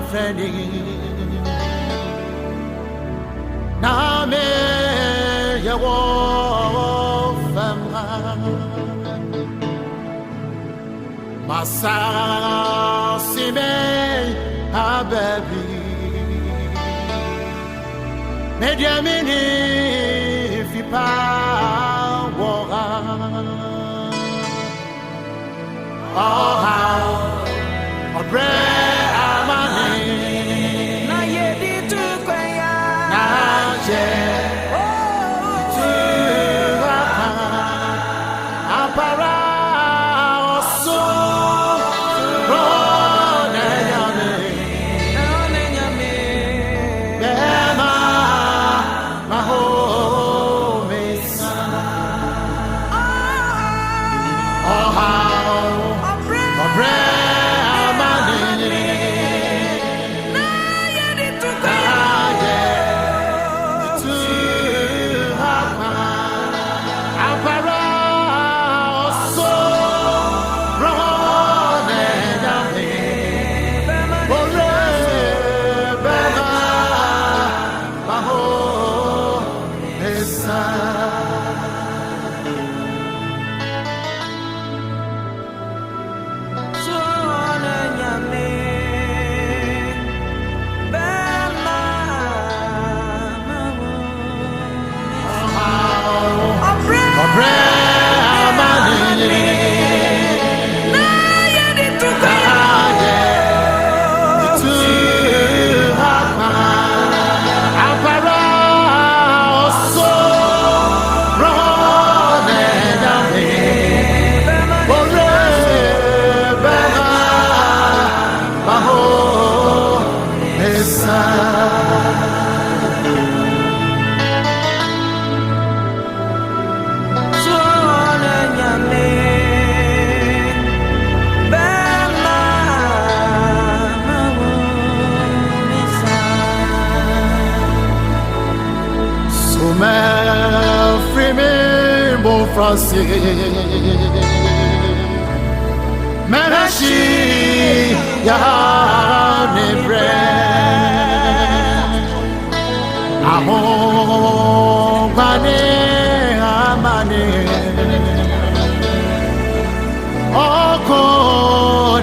friendly. Name ya wo fama. Masa sime ababi. Media mini fipa wora. Oh how a bread amani na yedi tu kwaya na je tu apara oso rone nyame bema maho mesa oh how a bread Manashi ya nebre amo bane amane oko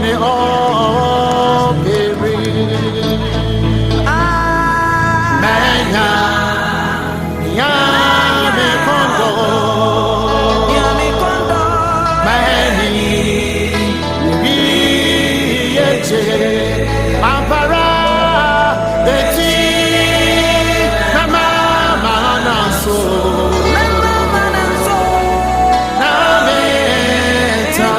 ne opere menya ya me kondo Ampara the tea, mama naso, nameta,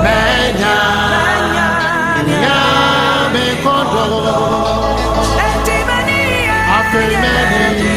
menya, nyame kondo, after many,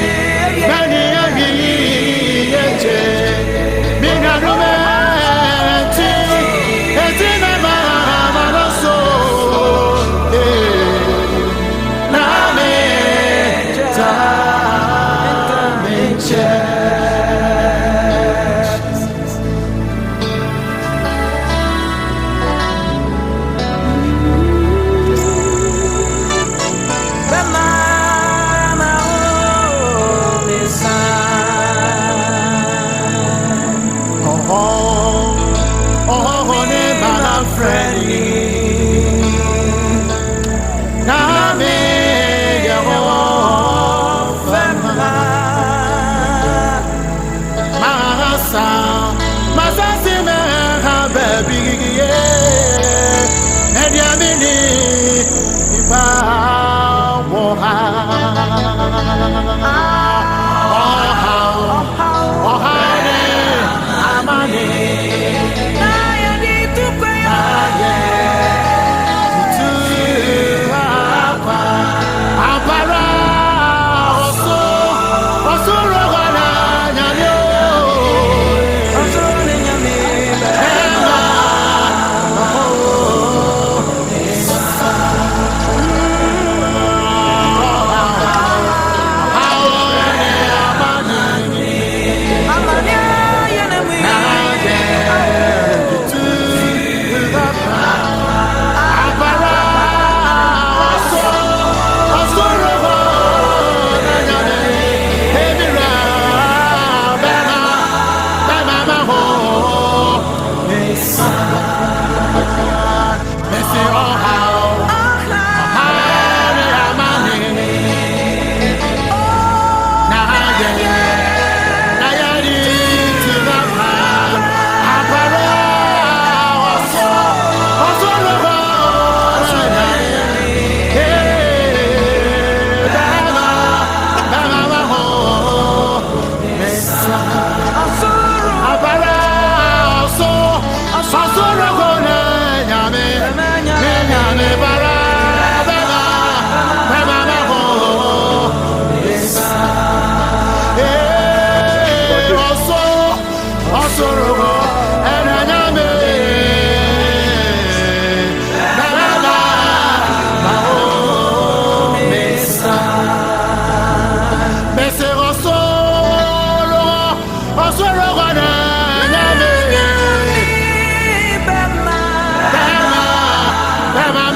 Osoro enanyame Nana Mao Mesa Mese Osoro Osoro enanyame Bema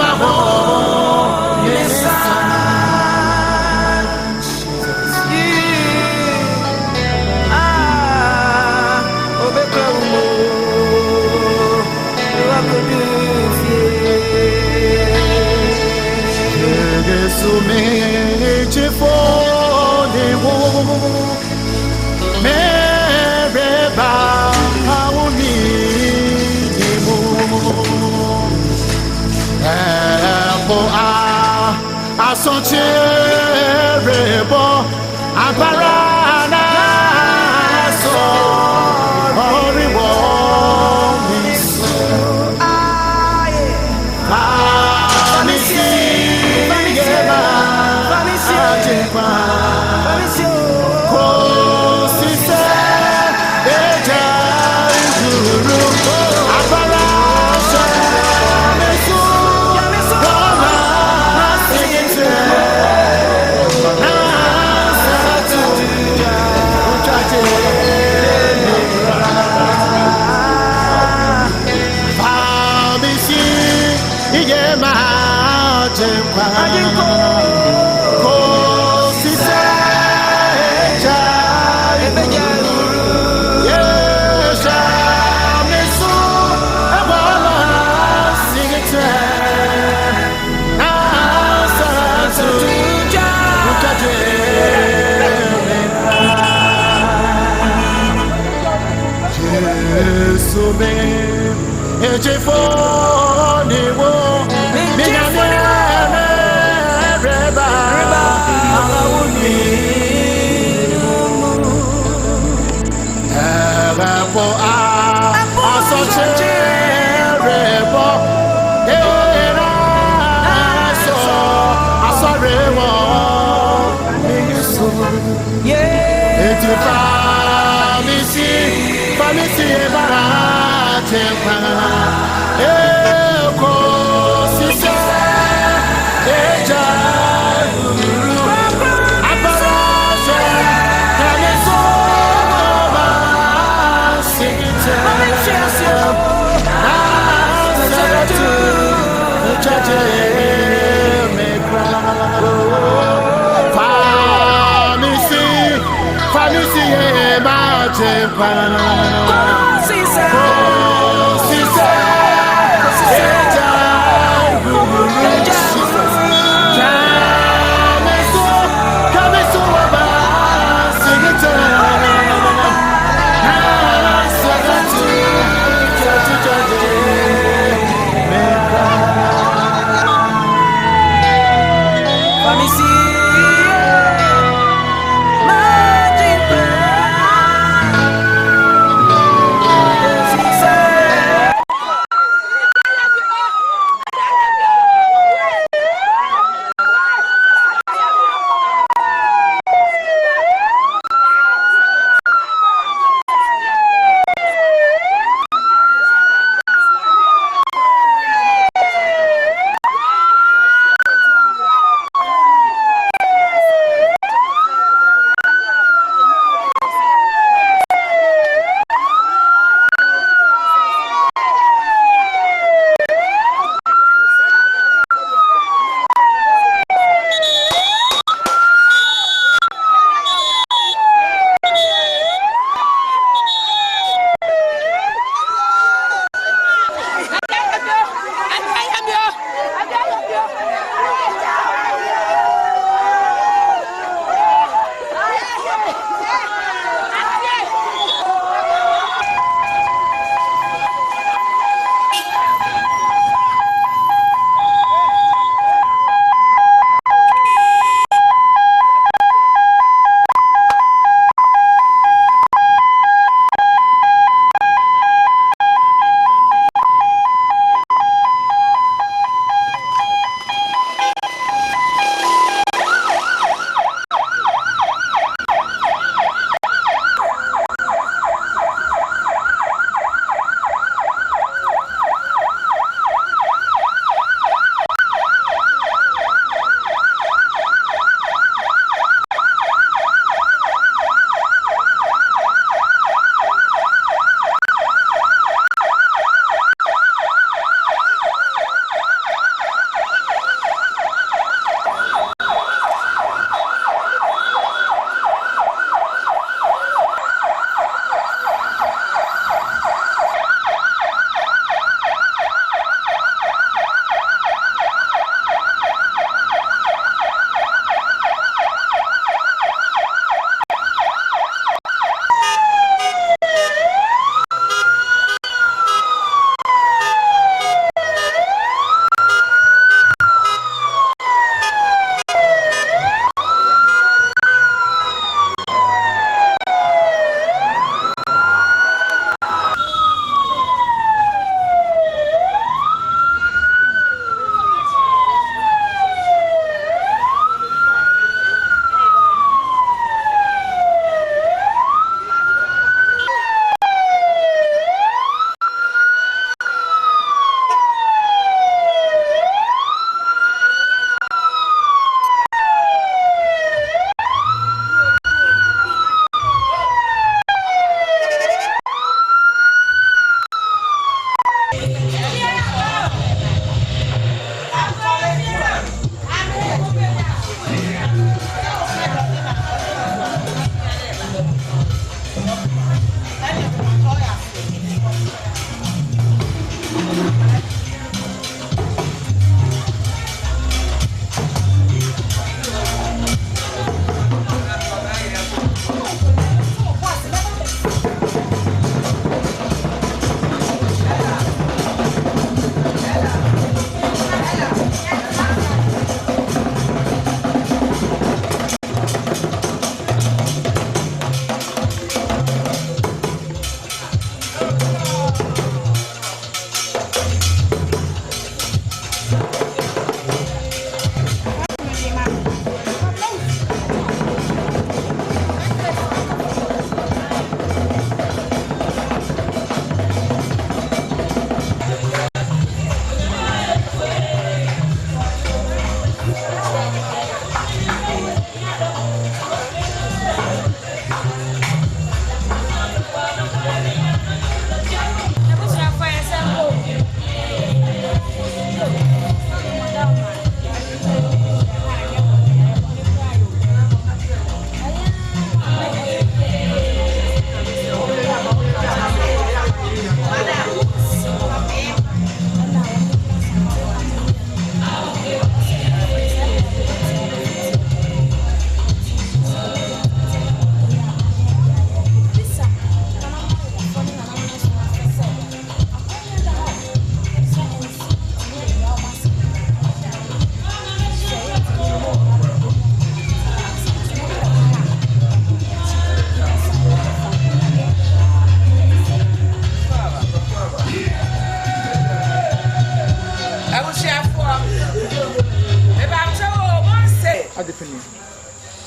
Mao Mesa Sumeche fone wo mereba auni mo ebo asante rebo abarana so oriwo miso Eje fone wo minyame reba awuni ebo asoche rebo era so asore wo yeah eti famisi ebara tempa eko sise eja aparashe kaneso ba sigite asatu uchaje mekra famisi eba tempa Jesus.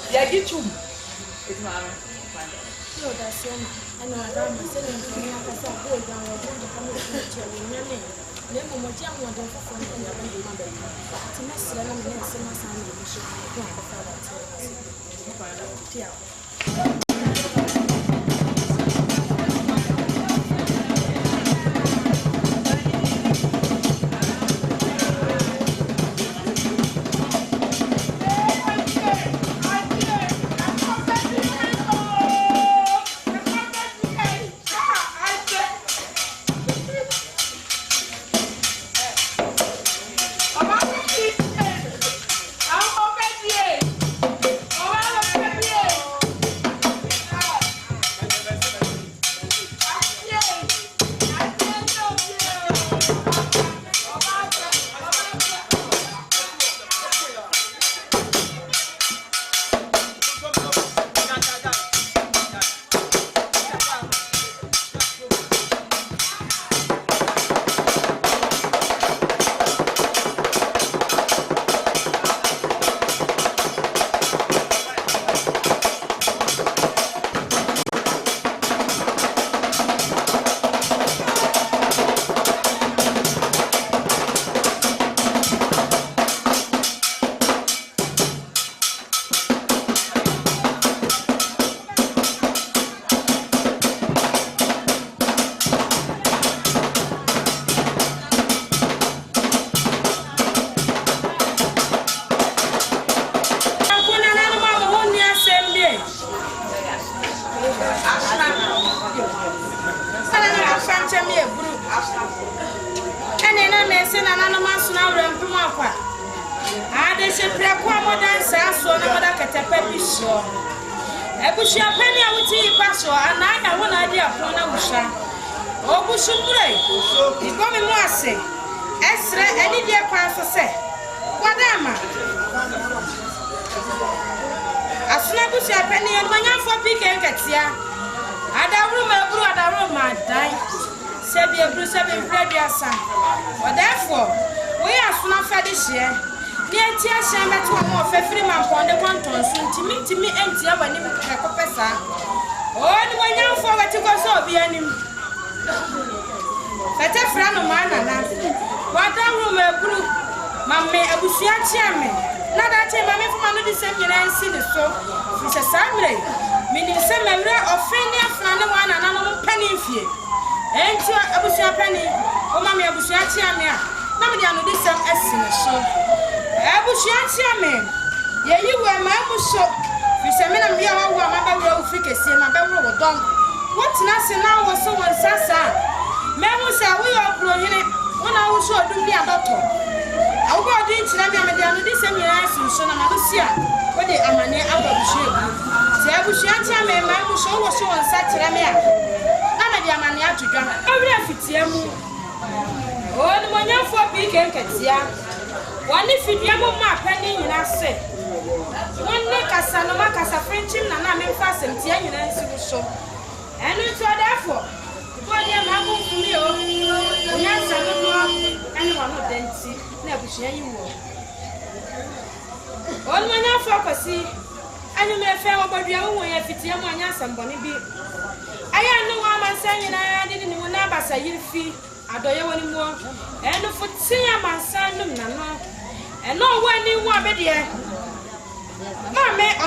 Ya gitu. Itu mana? Yo da sema ana wadama sele mfanya akasa kwa gawa kwa kama kitu nyame ne momoji amwode fofo ne ya ba ma ba ti mesira na me sema sana ne shi ko ko fa ba ti ya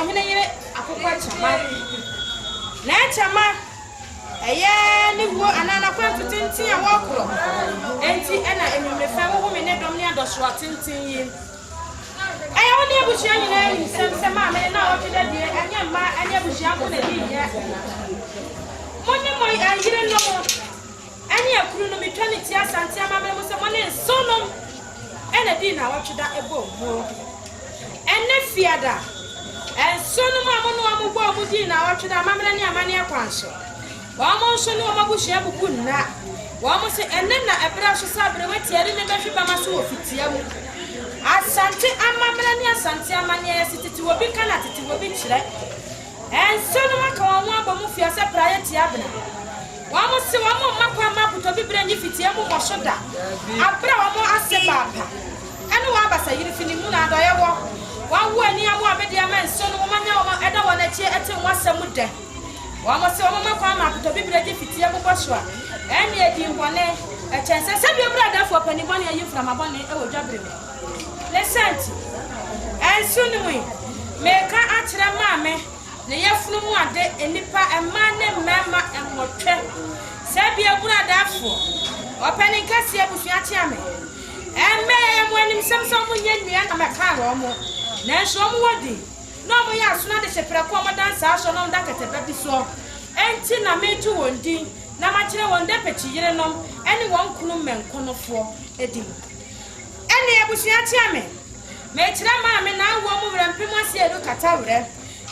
Oheneyere Akyamaa na Akyamaa ni wo anana kwantu tintin a wokro enti ena enwumrefa wo me ne dom ne adosro tintin yi woni abushia nyina yi sem ma me na okida die anya ma anya abushia ko na di ya moni moi ayire no anya kuru no metwaniti asante amamre mo se moni sonom ena di na wotweda ebo mo enne fiada sonom amono amugbo amudi na wotweda amamre ne amane akwanso wamo so no mabushia bubu na wamo se enne na ebra so sabre wetiare ne behwe maso ofitia mu asante amamra ni asante amanye sititi wobi kana titi wobi chire ensono maka wonwa abomu fiase praye ti abna wamo se wamo makwa maputo bibire ni fitie mu mosoda abra wamo ase baba ene wa basa yiri fini mu na adoye wo One way near one media man, son, woman, I don't want to cheer at once a mutter. One was a woman come up to be ready for Tiago Boswa. And yet, you want a chance. I said your brother for penny money you from a bonnet or jubbling. Listen, and soon we make her answer a mammy. The Yaflu one day in Nipa and man named Mamma and Motre. Sabia Brother for opening Cassia Bushiachame. And may when him some young man and a car or more. National Wadi. No, we are not a separate commandant, Sasha, no, that at a baby so. And Tina made 2 1 D. Namachina 1 deputy, anyone couldn't men corner for a deal. And the Bushiachame. Make Ramma now woman and Primacia look at our.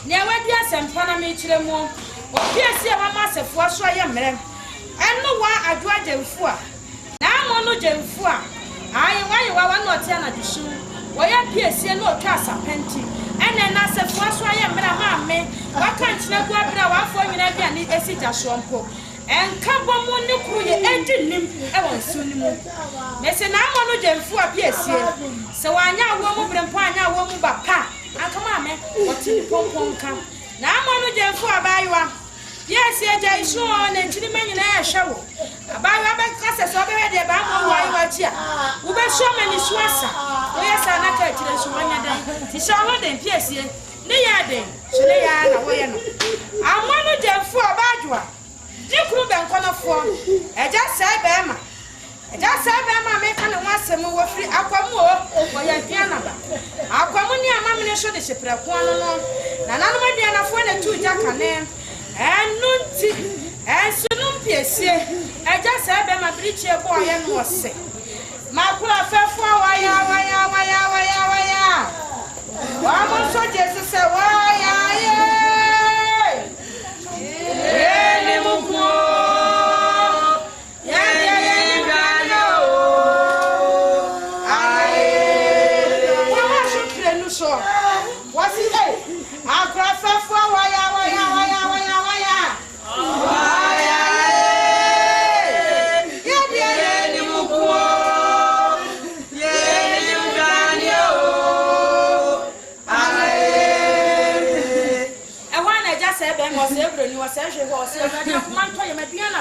Near where the Asampana made Chilemo, or Pierce, my master for Swayam. And no one I drive them for. Now, no gem for. I why you are not ten at the shoe. Why appears here no cast a penty. And then I said, what's why I'm mamma? Why can't you go up now for me? I need a sit at Swampo. And come on, one look who you engine him. I won't soon move. Messin, I'm on a gem for appears here. So I now woman and pine, woman, but pa. And come on, man, what in the pom come. Now I'm on a gem for a buy one. Yes, yeah, is sure on and to the men in a show. About Robert Casas already about why you are here. We were so many swassa. Yes, I not catch the Swanya. It's all them, yes, ye. They are them. So they are away. I'm one of them for a bad one. You could have gone for. I just said, Bama. I just said, Bama, make an once and move free. Aquamo, or your piano. Aquamonia, Mamma, should the ship of one alone. None of my dear, for the 2 jack name. And Nunti, and Sunumpies, I just said, my breach boy and was sick. My poor fair for why, I'm so just to say, why, what's it? I'll cry for why. Was every was every horse, and man toy my piano.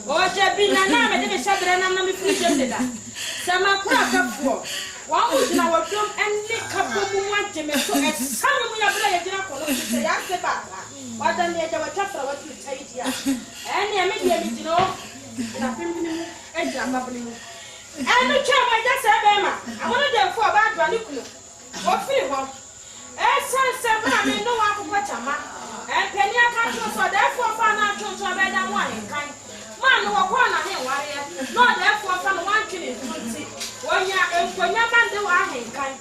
Or Jabin and I didn't shut the enemy for that. Some are cracked for. One was in our room and Nick up one Jimmy. So as some of we are playing to say, I say back. What then they were tough for what you say here. And immediately, you know, nothing and jumping. And the child I just said, Emma, I wanted them for about Vanuku. What feel? And some I mean, no one for Akyamaa. And Penny Akyamaa, so therefore, found out to a better one kind. Man, no one on him, not therefore, from 1 killing 20. When you're man, do I kind.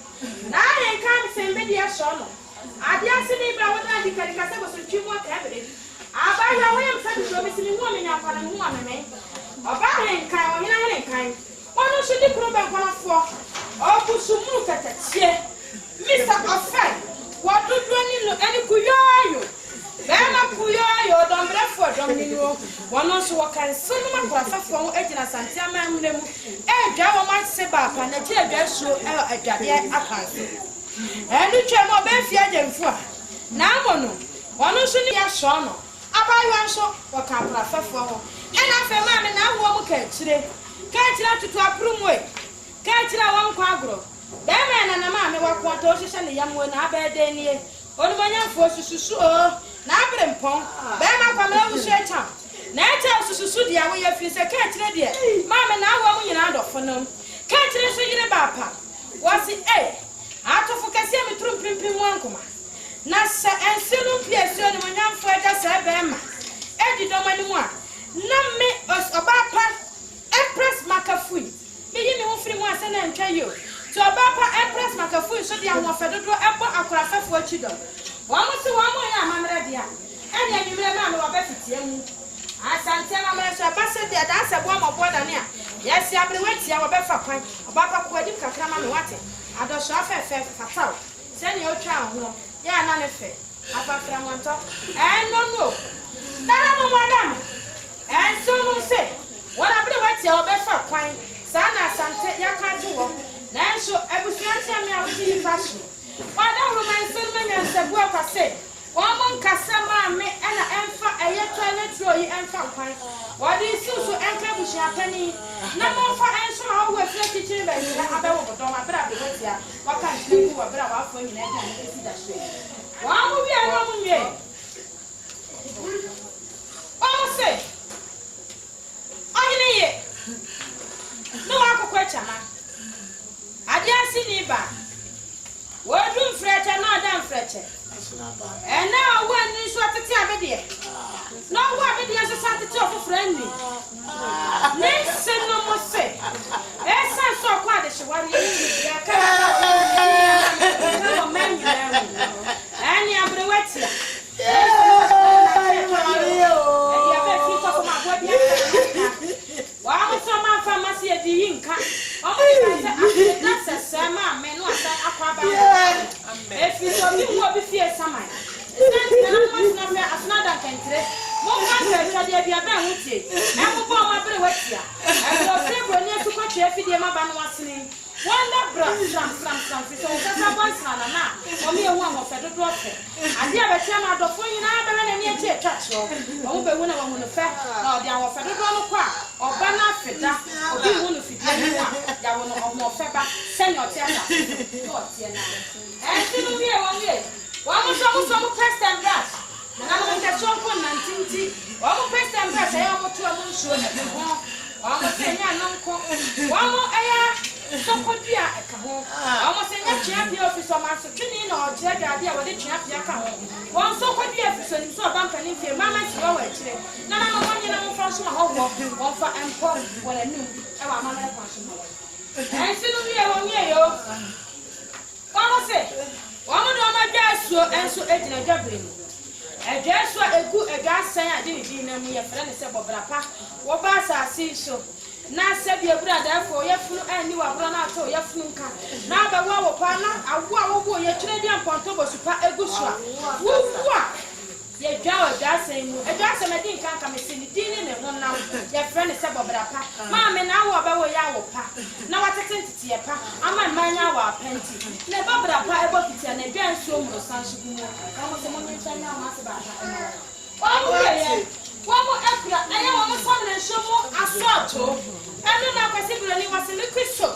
Now I can't say media sono. I didn't see me, but I think I was a few more evidence. I buy your way of missing woman upon a woman, or buy him kind or any kind. One should the problem one of 4 or put some look at it. Mr. Afia, what do you look any kuyo? Then I kuyo, don't breath for Domino. One also can soon my from ASANTE, and Java might say back and the tear just show a jadia account. And the chairman Benfia for now, one also near Sono. I buy one shop or can't laugh for. And I feel mamma now won't catch today. Catch it up to a room way. Catch it out 1 quadro. That man and a mamma walk 1 torches and the young one are bad day near. Only my young forces to sue. Now, Pong, Bama come over straight out. Now tell Susudia where your face a catch ready. Mamma now woman out of for no. Catch it in a bapa. Was it a? Out of Cassam through pimping 1 comma. Nasa and Silum Pierce when young for just a bama. Eddie don't want one. None me us a bapa. Empress Macafui. Begin to free once and tell you. So a bapa Empress Macafui so the young one for the door apple and craft for children. One was the one more, Mamma dear. And then you remember what Betty. ASANTE, Mamma, so I passed there, that's a woman more than here. Yes, you have been waiting, I will be for pine, about a quadrant, Akyamaa, water. I don't show fair. Send your child home. Yeah, none of it. About from one top. And no. That madam. And so will say, what I believe what's your best for pine. Sana ASANTE, you can't do. Now, so I was answering me, I will see you fashion. Wada romance man sabu akase. Woman kasama me ana emfa eye toilet roll yi emfa kwan. Wadi susu enka bushia pani. Na mo fa enso ha wo afre kitchen ba ni ha ba wo bodo ma bra be wotia. Waka ntiku wa bra wa afo nyina ga na esi da hwe. Wa mo wi ana mo nwe. O se. Oheneyere. No akoko Akyamaa. Ade asini ba. Wodum freche na adam freche. And now when you shot the tabby, no what it is a Saturday of friendly. Listen, no more say. Yes, I saw quite a show. And you have the wet. Wow, some pharmacy at the Inca. Oh, that's a summer, man, what's that? If you saw me, what be fear summer. It's not a country. More country, there be a bad with you. I'm a bomb up the west here. I will say, when you took a chair for the Maban was listening. One that brought some, so that's a one son and now. For me, a woman of federal doctor. And the other time I don't find another and any touch. Oh, but when I want to fair, or the hour federal quack, or banner fedda, or be one of it. There will no more fair, send your tear. And still here 1 year. One was almost pressed and grass. And I want to talk on 19. One pressed and grass, I almost to a moon show. Almost saying, one more air. So could be a cabo. Almost a champion officer, Master Training or Jagger, idea what the champion come. One so could be a person, so a bump and if your mamma is your way. None of one young function of hope, one for and pop when I knew our mamma function. And still be a 1 year. One will say, one of my gas and so edging a jubbling. A gas a good a gas saying I didn't know me a friend is about Brapa. What bars I see so. Na sabi ebura therefore ye funu ani wa bro na to ye funu nka na ba wa wo pa na awo wo ye twere dia mponto bosupa egusua wo a ye dwa o dwa san mu e dwa san me din kan ka me sini din ne ho na ye friend se bobra pa ma me na wo ba wo ya wo pa na wa tete tete ye pa ama manya wa penti ne bobra pa e bokiti na dwa nsuo mu san shigu mu ka mo se mo nyi chanya ma se ba ha o ye Wamo Afia, I am a son and show more assault. I don't know if I was in the crystal.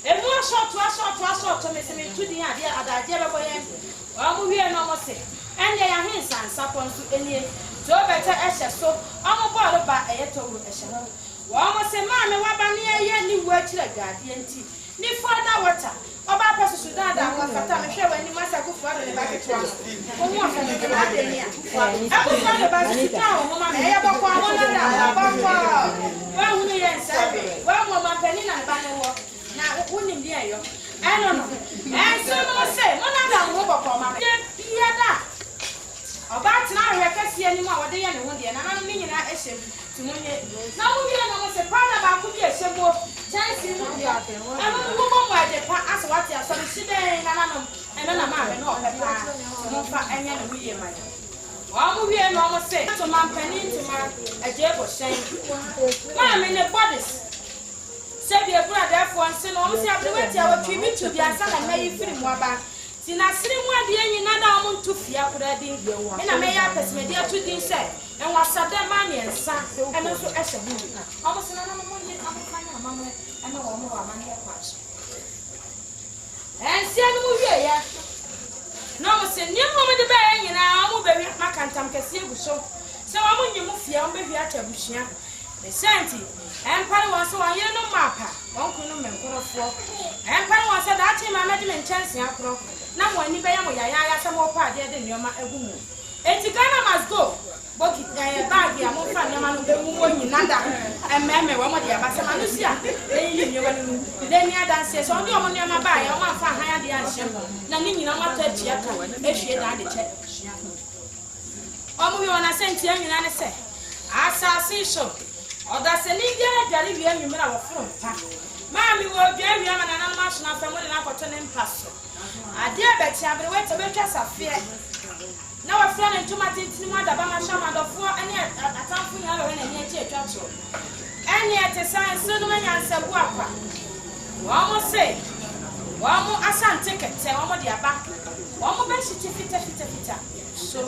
And more short to miss me to the idea of the Jabba. Wamo here no more say. And they are his sons upon to any. So better Asha so. I'm a bottle by a yeto with a shadow. Wamo say, Mamma, what by near any word to the guardian tea. Need further water. Oba paso Sudan da wa fata me hwe wani masa ku fuado le ba ke twa onu afa ne ba de ni a aku fuado ba si ta o mama me ya bokwa mo na da bokwa wa hunu ye nsa wa mo ma pani na ba ne wo na unim dia yo I don't know so no say mo na da mo bokwa ma ye bia da oba tina hwe kase ani mu a wode ye ne ho de na na ni nyina ehyem timunye na mo bi na mo se pa na ba ku bi ehyemo chansi mu dia mo mo de pa as what ya so si de na na no eno na ma be no pe pa mo fa enya no wiye ma wa mo wiye no mo se to man pani ntima aje bo shen ma me ne bodies se bi ebura therefore nse no mo se abewati a watwi bi to bi asa na me yi firi mo aba ti na siri mu ade enyi na da mo ntu fia kura din me na me ya pesmedi atu din se en wasade ma ne nsa eno so ehye hu o mo se na na mo nyi amfanya ma mo eno wo mo wa ma ne kwa so and see no wie ya no mo se nyem mo de ba nyina mo be wi makantam kase egu so se wa mo nyim fia mo be wi atabusua the senti and pare won so wan ye no mapa won ku no menkorofo and pare won so da chi ma me de men chance akro na mo ani be ya mo ya se mo pa de nyoma egu mu enti Ghana must go boki bag ya mo fa nyoma no be mu wonyi nada ememe wo mo de ba se ma no sia eyi nyoma no de ni adanse so oni o mo nyoma ba ya o ma fa han ya de anhye na ni nyina mo ta tia ka ehwie da de che o mo bi wona senti anyina ne se asasi so oda se ni biara dware wi anwumira wo foro pa ma mi wo dwa wi ama na ma so na fa mo de na akoto ne mpaso ade abeti abre we te betwa safie na wa fra ne ntuma tintini mu adaba ma sha madofo ene atamfo nya lo ne ne che twatso ene ete san so no nya nsabu akwa wa mo se Wamu asante kete wamu di aba. Wamu be shiti fita. So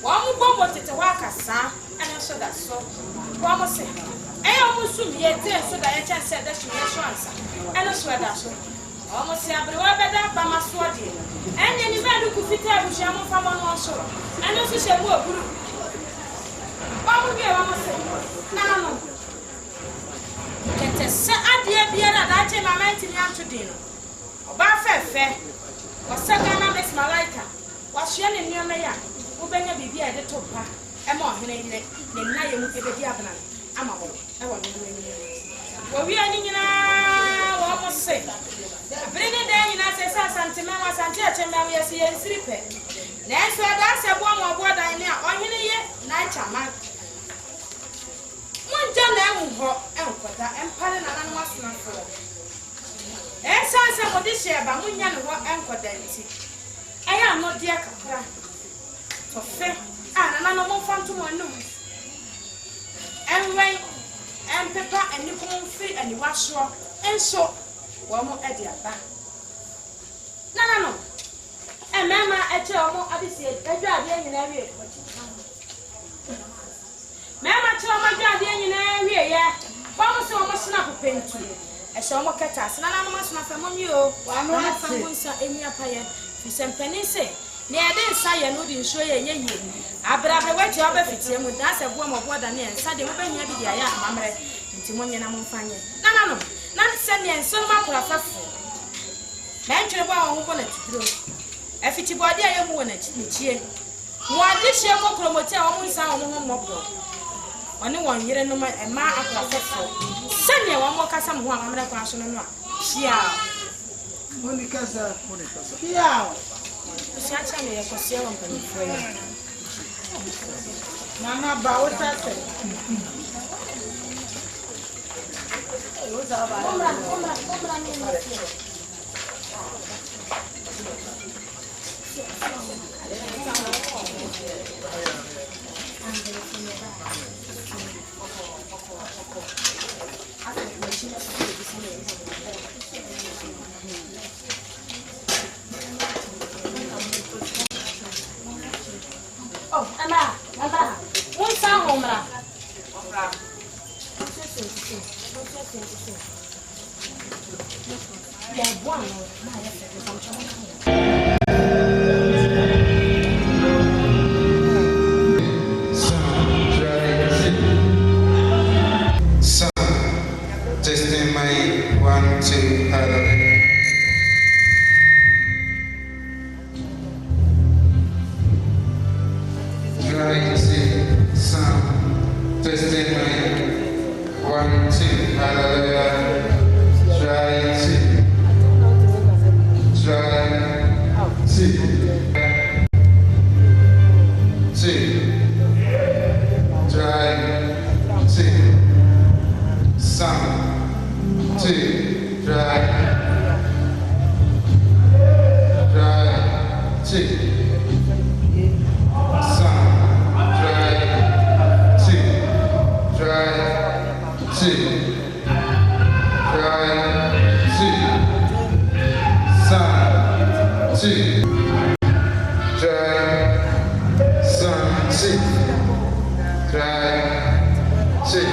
wamu bombo tete waka sa ene so da so. Wamu se wamu sum ye te so da ye chance da shi ye so ansa. Ene so da so. Wamu se abre wa be da ba maso de. Ene ni ba du ku fita abushi amu fa mo no so. Ene so she mu oburu. Wamu bi wamu se. No. Kete se adie biara da che mama ntimi anto din. Oba fefe wasagana mes malaika wahye ne nneoma ya wobenya bibia ede topa ema Oheneyere ne nna ye mu ebedi abana ama wo e wo ne wo wi ani nyina wo mo se abere ne dan nyina se sa asante ma asante a chemba wo yesi ye nsiripe na enso da se bo mo bo dan ne a Oheneyere na Akyamaa monja na enwo ho enkoda empare na nanu asona fo Sansa modishe ba munya no enkodanti. Aya no dia kakra. To fe na no mo fanto mo anum. Enwen empepa ani ko mfi ani waso. Enso wo mo ade aba. No. Emema eche o mo abisi edwa ade nyina wie. Mema che o mo adwa ade nyina wie ye. Wo mo se o mo sna popentu. Esho mo keta sina na no masona famo mi o wa no famo nsa eni apaye fi sempeni se ne ade nsa ye no di nso ye ye abra be wachi oba fitie mu da se bo mo bo da ne nsa de mo banya bi dia ya amamre nti mo nyena mo mfanye no na se ne nso ma kura fafo na ntwere bo a wo bo na tidro afiti bo ade aye mu wona chie mo ade hie kokoro mo ti a wo nsa wo mo mo Oni won yire no ma akwa fefo sane wa mo kasa mo amamra kwa so no a hia Monica hia sia cha me ko sia won pani fo ya Nana ba o ta se Compra ni Oh, Emma, un sa ombra. Ya buono, ma testing my 1, 2, hallelujah. Try to sound, testing my 1, 2, hallelujah. Try to sound, 2, dry, 2.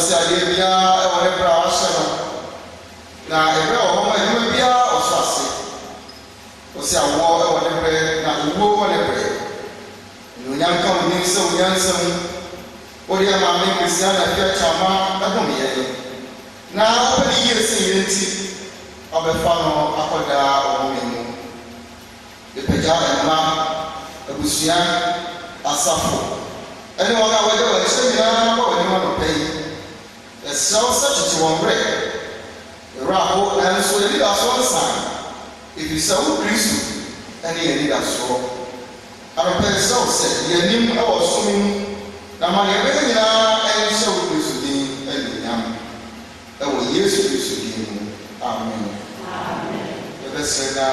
say idea e won bra ahye no na e bra o ma e bia o so ase o say awo e won bre na uwo won bre no nyanka woni se o nyansam o dia ma me Christian Akyamaa da bo me ye na o be ye se ye nti o be fa no akoda o me mu de peja ma abusua asafo ene wona wode wa chemira ko woni ma pay e so such to one break raho and so the leader so sign if you say who Christ and the leader so ara person say ye nim e wo so mi na ma ye be nyina en so Christ din en nyam e wo Yesu Christ din amen amen ye be say na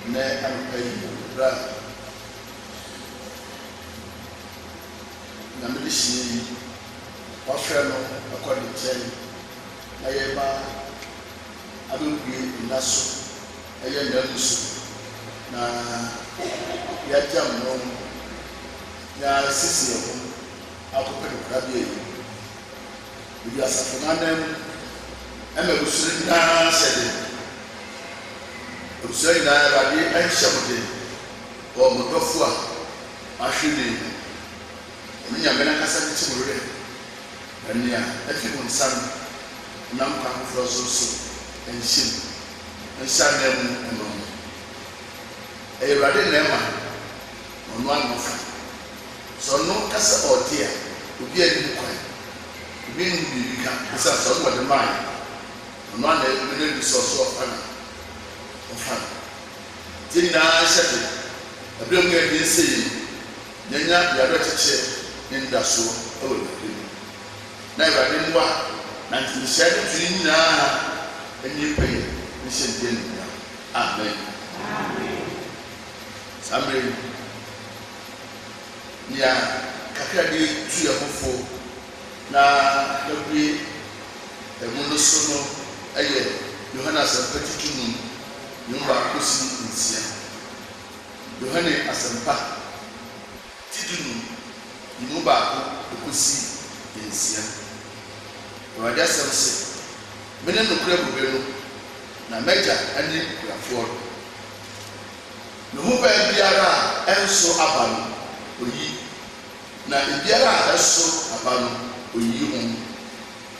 ne ayi bra na me shi wa fra no akɔde kyɛn ayɛ ba abɛbue naso ɛyɛ ndamusu na yɛagya no ya sisi ho akɔpɛ no krabea yi ebi asafo nanam ɛma busuro nyinaa hyɛ de busuro nyinaa Awurade ɛnhyɛ mo de wɔ mo dɔfo a ahwɛ ne ɛno nyame no ankasa ne kyim werɛ ɛnea afi mo nsa no nam kwa ahoforɔ so ɛnhyɛ mu nhyɛ anam mu ɛno no ɛyɛ Awurade na ɛma ɔno anofa sɛ ɔno kasa ɔde a obi anim kwan obi anim biribi ka ɛsɛ sɛ ɔno wɔde maa ɔno ana ɛbɛnɛ bi sɛ ɔso ɔfa no nti nyinaa hyɛ de ɛberɛ mu yɛde nsɛ yi nyanya yɛadɔ kyekyɛ ne ndasoɔ ɛwɔ Awurade mu na Awurade mmoa na ntinhyɛ no tuni nyinaa ɛnyɛ pɛyɛ ne hyɛ ndeɛ no nyinaa amen saa mmerɛ yi nea kakra de tu yɛ hofo na yɛbue ɛmu no so no ɛyɛ Yohane Asɛmpa Titun nnwom baako si nsia Yohane Asɛmpa Titun nnwom baako ekosi nsia Awurade asɛm sɛ mene nokora bube no na mɛgya ane kurafoɔ no ne ho bɛn biara a ɛnso aba no oyi na biara a ɛso aba no oyi ho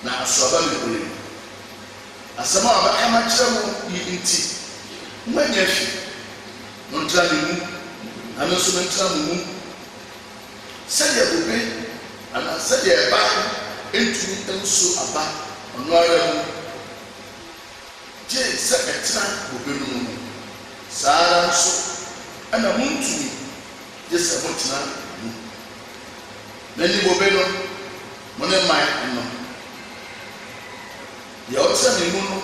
na asoaba bebree asɛm a bɛka ma kyerɛ mo yi nti mmanya hwɛ no ntra ne mu na no nso ntra mo mu sɛdeɛ bobe anaa sɛdeɛ ɛba ntumi nso aba ɔno ara mu gye sɛ ɛtena bobe no mu saa ara nso ɛna montumi gye sɛ motena mu na ni bobe no mo ne man no deɛ ɔtena ne mu no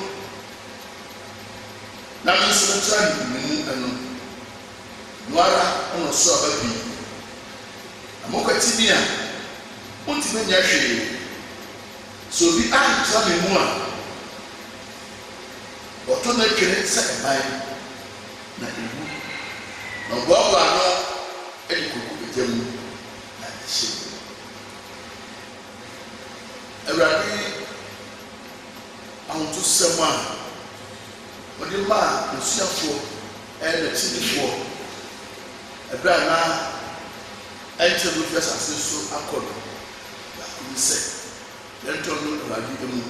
na me nso ntra ne mu ɛno no ara ɔno so aba pii na mokwati bi a montumi nyɛ hwee so obi antra ne mu a ɔtɔ no atwene sɛ ɛban na ɛwu na ɔboaboa ano ɛde koko agya mu na ɛhyɛ mu Awurade ahotosɛm a wɔde maa nsuafoɔ ɛyɛ n'akyinifoɔ ɛberɛ a na ɛnkyɛ no fi asase so akɔ no baako ne sɛ yɛntɔ no Awurade mu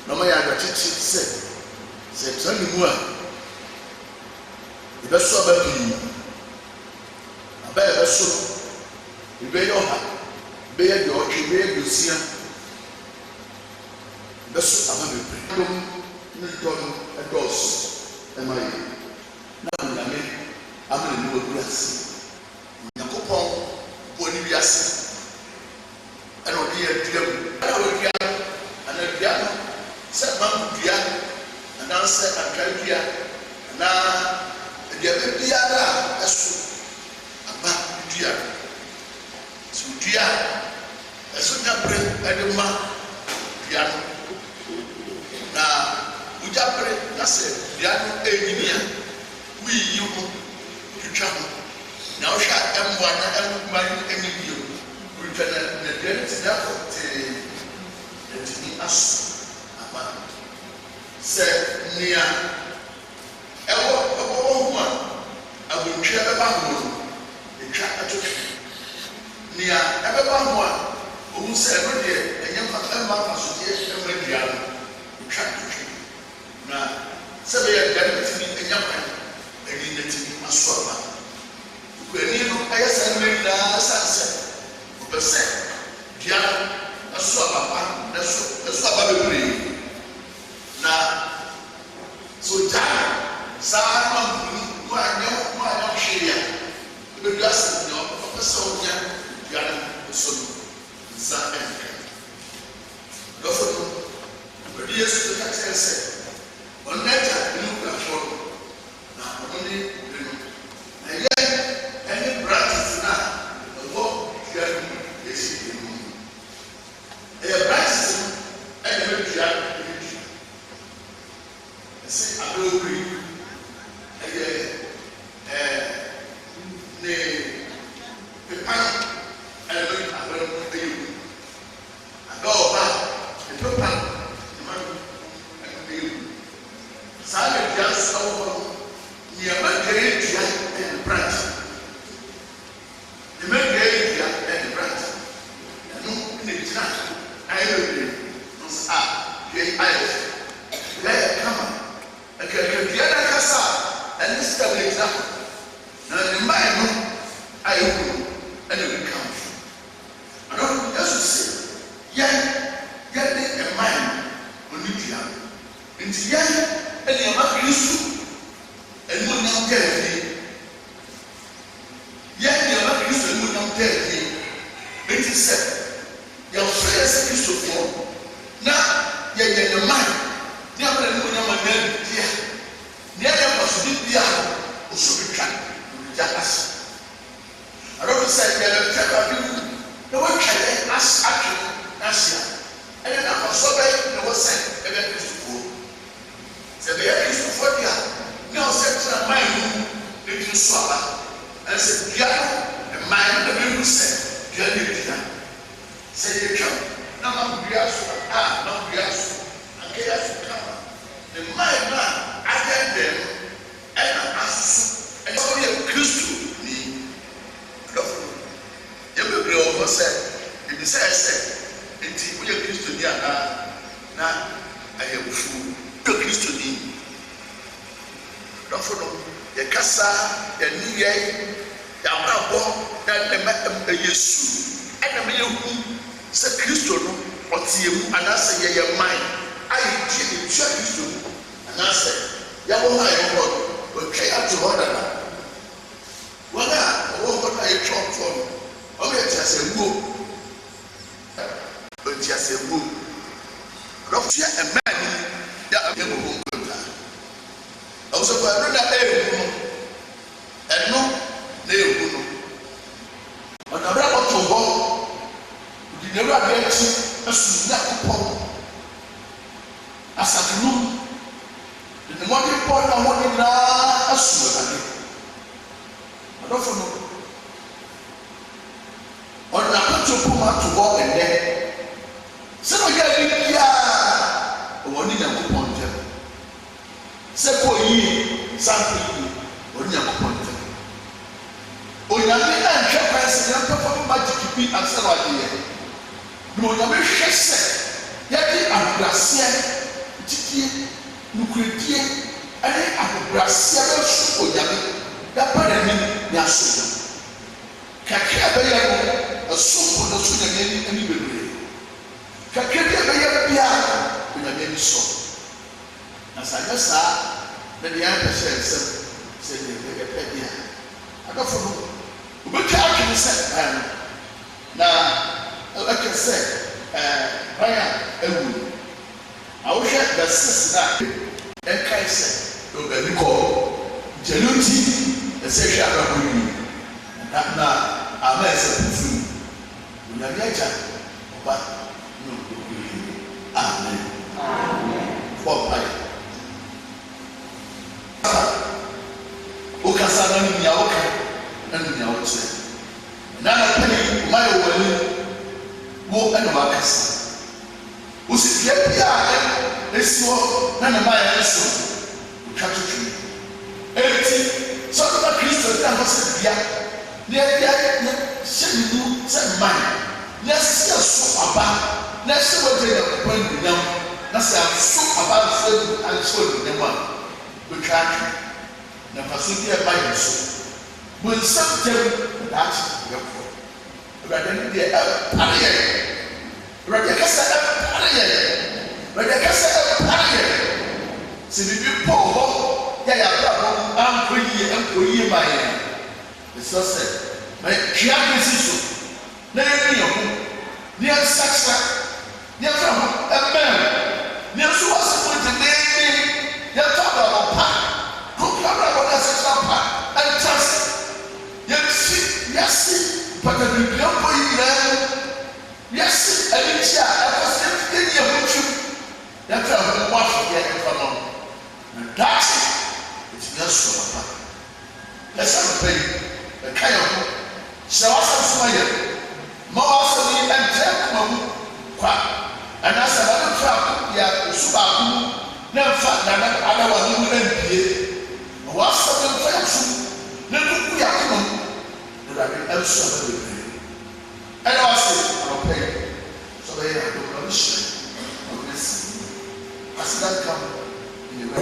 na ɔma yɛ adwakyekye sɛ ɛtena ne mu a yɛbɛso aba pii aba yɛbɛso no yɛbɛyɛ ɔha yɛbɛyɛ deɛ ɔtwe yɛbɛyɛ deɛ osia bɛso aba bebree dɔm ne dɔm ɛdɔɔso ɛma yɛ na Onyame amene ne wɔ ase Nyankopɔn bɔ ne wiase ɛna ɔde yɛ dua mu ɛna ɔdua ana dua no sɛ mango dua anaasɛ ankara dua anaa aduaba biara a ɛso aba dua so dua ɛso nyabere ɛde ma dua no na wogya bere na sɛ dua no ɛnyini a woyiyi ho twitwa ho na wohwɛ ɛmmoa na ɛmma no ɛne bio wotwa na dua no te da kɔ tee ɛtumi aso aba sɛ nea ɛwɔ ho a abontwa bɛba ho no ɛtwa atotwe nea ɛbɛba ho a ɔhu sɛ ɛno deɛ ɛnyɛ ɛmma afasodeɛ ɛma dua no ɛtwa atotwe na sɛ bɛyɛ dua no tumi ɛnya kwan ɛni n'atumi aso aba ani no ɛyɛ sɛ ɛno nyinaa san sɛ ɔpɛ sɛ dua no ɛso aba pa ɛso aba bebree na so gyaa saa ma mbuni mo anyɛ hwee a ɛbɛdu ase nea ɔpɛ sɛ ɔnya dua no ɛso no nsa ɛnka dɔfo no ɔde Yesu to ka kyerɛ sɛ ɔno agya ne wurafoɔ no na ɔno ne sɛ wɔgyina na ne mmaa no ayɛ huru ɛna ɛbi ka ho ano yɛso sɛ yɛde mmaa no ɔne dua nti yɛn ɛne ɛma kristo ɛne ɔnyam kaa fie yɛn ne ɛma kristo ɛne ɔnyam kaa fie nti sɛ yɛfrɛ yɛ sɛ kristofoɔ na yɛyɛ ne mmaa ne abɛrɛ ne ɔnyam anaa bibia ne ɛyɛ mpɔsode bia ɔso betwa ɔregya ase adɔfo sɛ yɛbɛtwa baabi mu na wɔatwa yɛ atwe ahyia ɛne n'afɔsɔ bɛyɛ na wɔsɛ ɛbɛyɛ kristofoɔ sɛ ɛbɛyɛ kristofoɔ deɛ ne ɔsɛ tena mman mu ɛdi so aba ɛsɛ dua no mman no ɛbɛhu sɛ dua no ɛdua sɛ yɛtwa na ma dua so na dua so ankɛyɛ so kama ne mman no a adɛndɛn no ɛna asoso ɛyɛ ɔyɛ kristo ni adɔfo yɛ bebree wɔ hɔ sɛ ebi sɛ ɛsɛ nti woyɛ kristo ni anaa na ayɛ wufu woyɛ kristo ni adɔfo no yɛkasa yɛni yɛabrabɔ na yɛsu ɛna yɛhu sɛ kristo no ɔte yɛ mu anaasɛ yɛyɛ man ayɛ tie ne tua kristo mu anaasɛ yɛwɔ hɔ a yɛwɔ hɔ wɔtwa ato hɔ dada wɔn a wɔwɔ hɔ no a yɛtwa ɔtoɔ no ɔmo yɛ tiasɛmbuo ɔtiasɛmbuo dɔkɔtua mmaa ni yɛ abɛn mu wɔn nkɔnta ɔwɔsɔfo ɛno na ɛyɛ mu no ɛno na ɛyɛ mu no ɔnabra ɔto hɔ ɔdi n'ewura bi akyi ɛso ne akokɔ asatunu ne mɔden pɔ na wɔn nyinaa ɛso ɛnade ɔdɔfo no ɔna akoto poma ato hɔ ɛnɛ sɛ ɔyɛ ɛbi biara ɔwɔ ne nyankopɔn nkyɛn sɛ kɔ yie sanko yie ɔne nyankopɔn nkyɛn onyame ɛnhwɛ kwan sɛ yɛmpɛfɔ magic bi ansa na ɔde yɛ na onyame hwɛ sɛ yɛde ahobraseɛ gyidie nukuredie ɛne ahobraseɛ bɛso onyame yɛba n'anim ne aso no kakra bɛyɛ no ɛsomfo no so nyame ani bebree kakra bi bɛyɛ biara onyame ani so na sɛ anyɛ saa na deɛ yɛmpɛhyɛ nsɛm sɛ deɛ yɛpɛ bi a adɔfo no wobɛtwa atwene sɛ na ɛkɛ sɛ ban a awu a wohwɛ bɛses na ɛnkae sɛ ɔbɛni kɔ gyɛne nti ɛsɛ hwɛ abrabɔ yi na ama ɛsɛ fufuo onyame agya ɔba ne ɔkɔkɔyi amen bɔmpae wokasa na ne nea woka ɛne nea wokyerɛ na anapɛne ma yɛ wɔ ani wo ɛne wakasa wosi dua bi a ɛsi hɔ na ne ma yɛ nso wotwa twotwo ɛnti sɛ ɔdɔba kristo bi a hɔ sɛ dua ne hyɛ ne mu sɛ mman na ɛsɛ so aba na ɛhyɛ wɔgye nyankopɔ anuonyam na sɛ aso aba nso ahyɛ anuonyam a wotwa atwe na mfaso bi a ɛba yɛ so bu nsɛm gyam daakye yɛkɔ awurade no deɛ ɛpare yɛ awurade kasa ɛpare yɛ awurade kasa ɛpare yɛ sɛ biribi pɔ hɔ yɛ abrabɔ ankɔ yie ma yɛ ɛsɛ sɛ na twea bɛsi so na yɛni yɛ ho ne yɛnsakra ne yɛmfa ho ɛmɛn ne yɛnso wɔse ho gyedee yɛtɔ abrabɔ pa kɔkɔ abrabɔ no asakra pa ɛntra se yɛmfi yɛse patabibia mpɔ yi nyinaa yɛse anikyi a ɛkɔ sɛ yɛni yɛ ho twam yɛmfa ho mmɔ afɔdeɛ ɛmfa no na daakye ɛtumi aso papa yɛsɛ papa yi ɛka yɛ ho hyɛ w'asɛm so ayɛ ma w'asɛm yi ɛnkyerɛ koma mu kwa anaasɛ wɔde mfa yɛ osu baako mu na mfa nana adawa no mu ampie ma w'asɛm no mfa yɛ so na nkuku yɛ akoma mu awurade ɛnso aba bebree ɛna w'asɛ anɔpɛ yi sɛ ɔbɛyɛ adom na ɔbɛhyɛ na ɔbɛsi aseda nka mu ne wɛ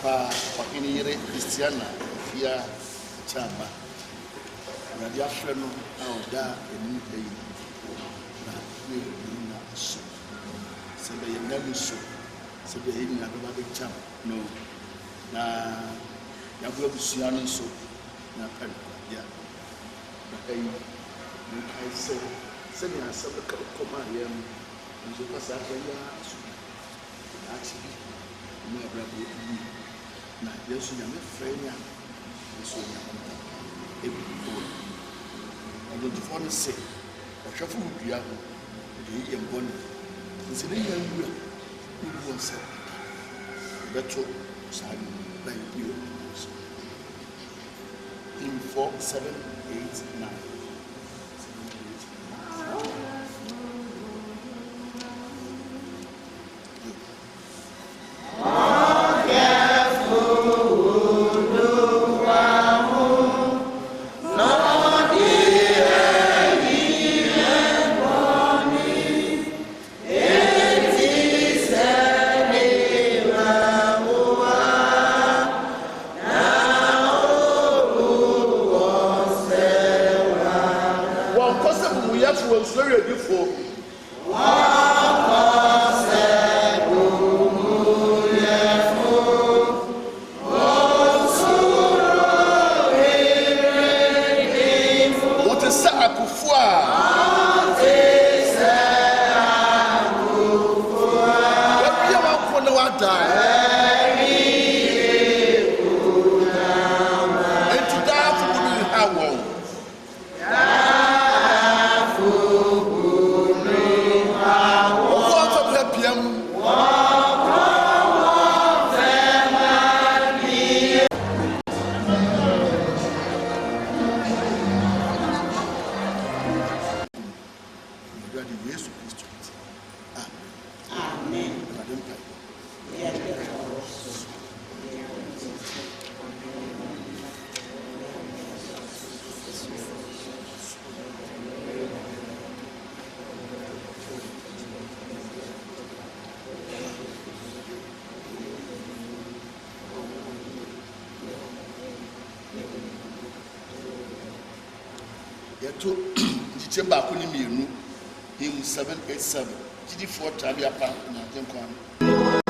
Papa Oheneyere Christiana Afia Akyamaa. Radio Afreno Auda Eni Eyi. Na we na so. Sebe ye na so. Sebe ye na baba be cham. No. Na ya go busua no so. Na kan ya. Na eyi. I say send me a sub command yam. And so pass out ya so. Actually, no brother. Na Yesu ya me frenya. Yesu ya me. Every people. I go to phone say. O shafu dua ho. De yem boni. Nse ne ya nwu. Nwu say. Beto say na you. In 4, 7, 8, 9. Was very beautiful. What is Akufua? What you want to die? Yeto Chemba Kuni Miru, him 787, GD4 Tabiapa, and I think one. Oh,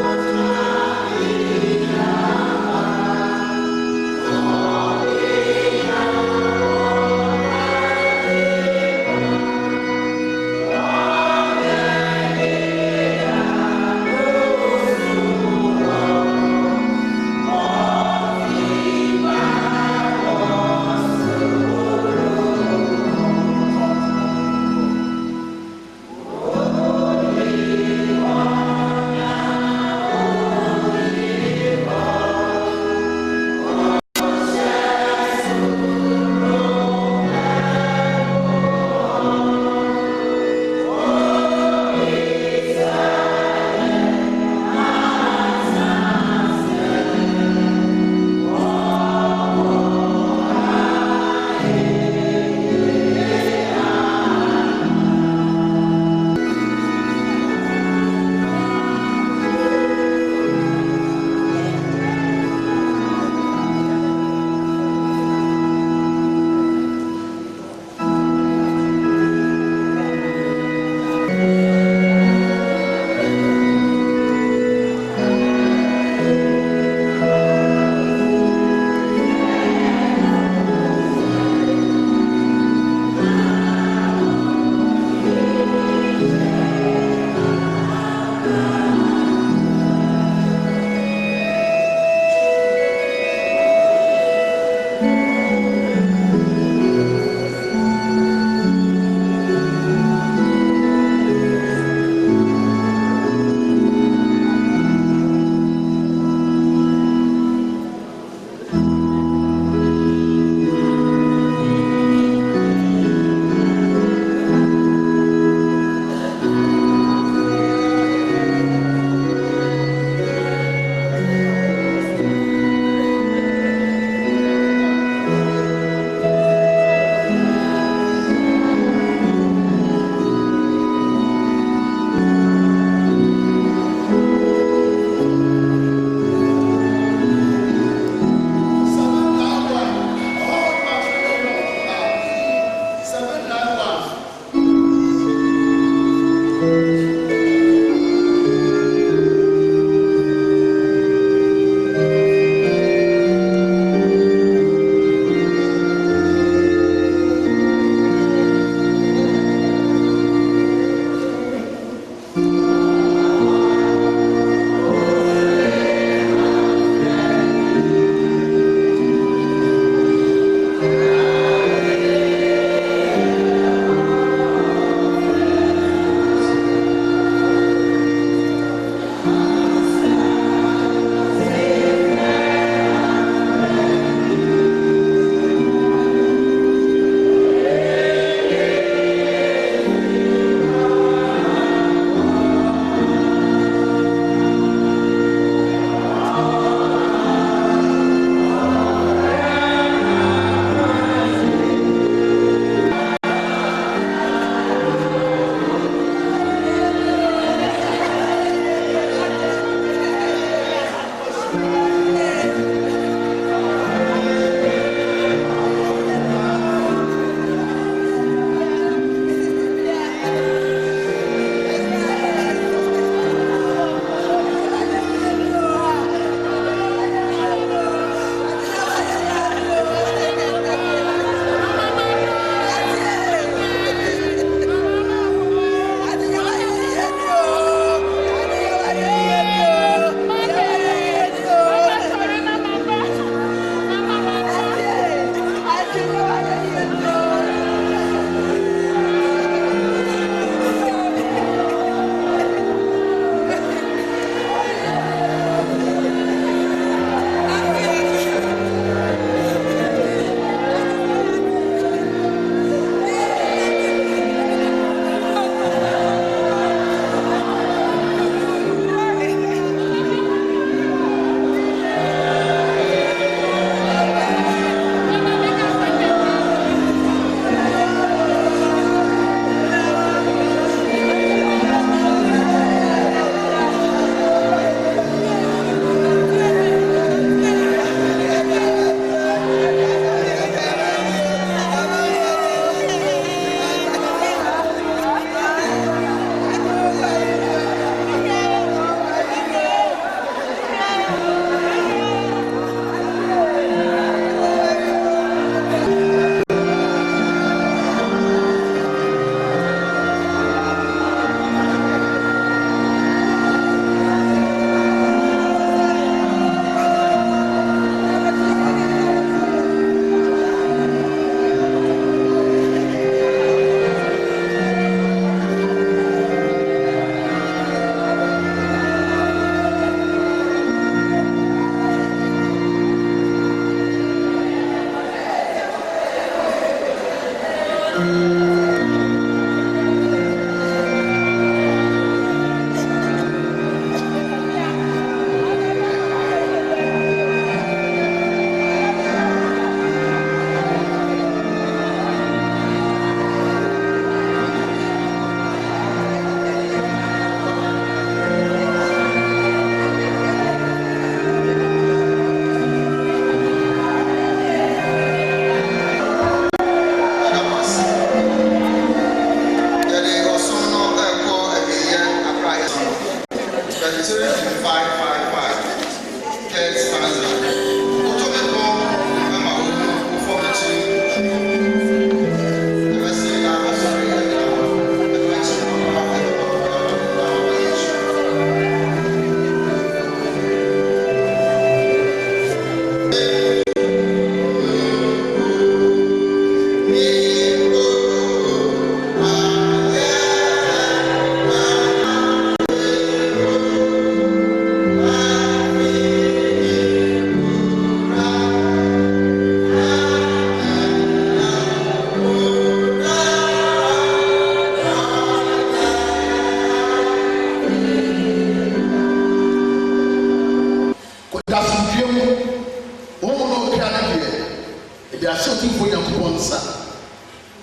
ahyɛ ɔtumfoɔ Nyankopɔn nsa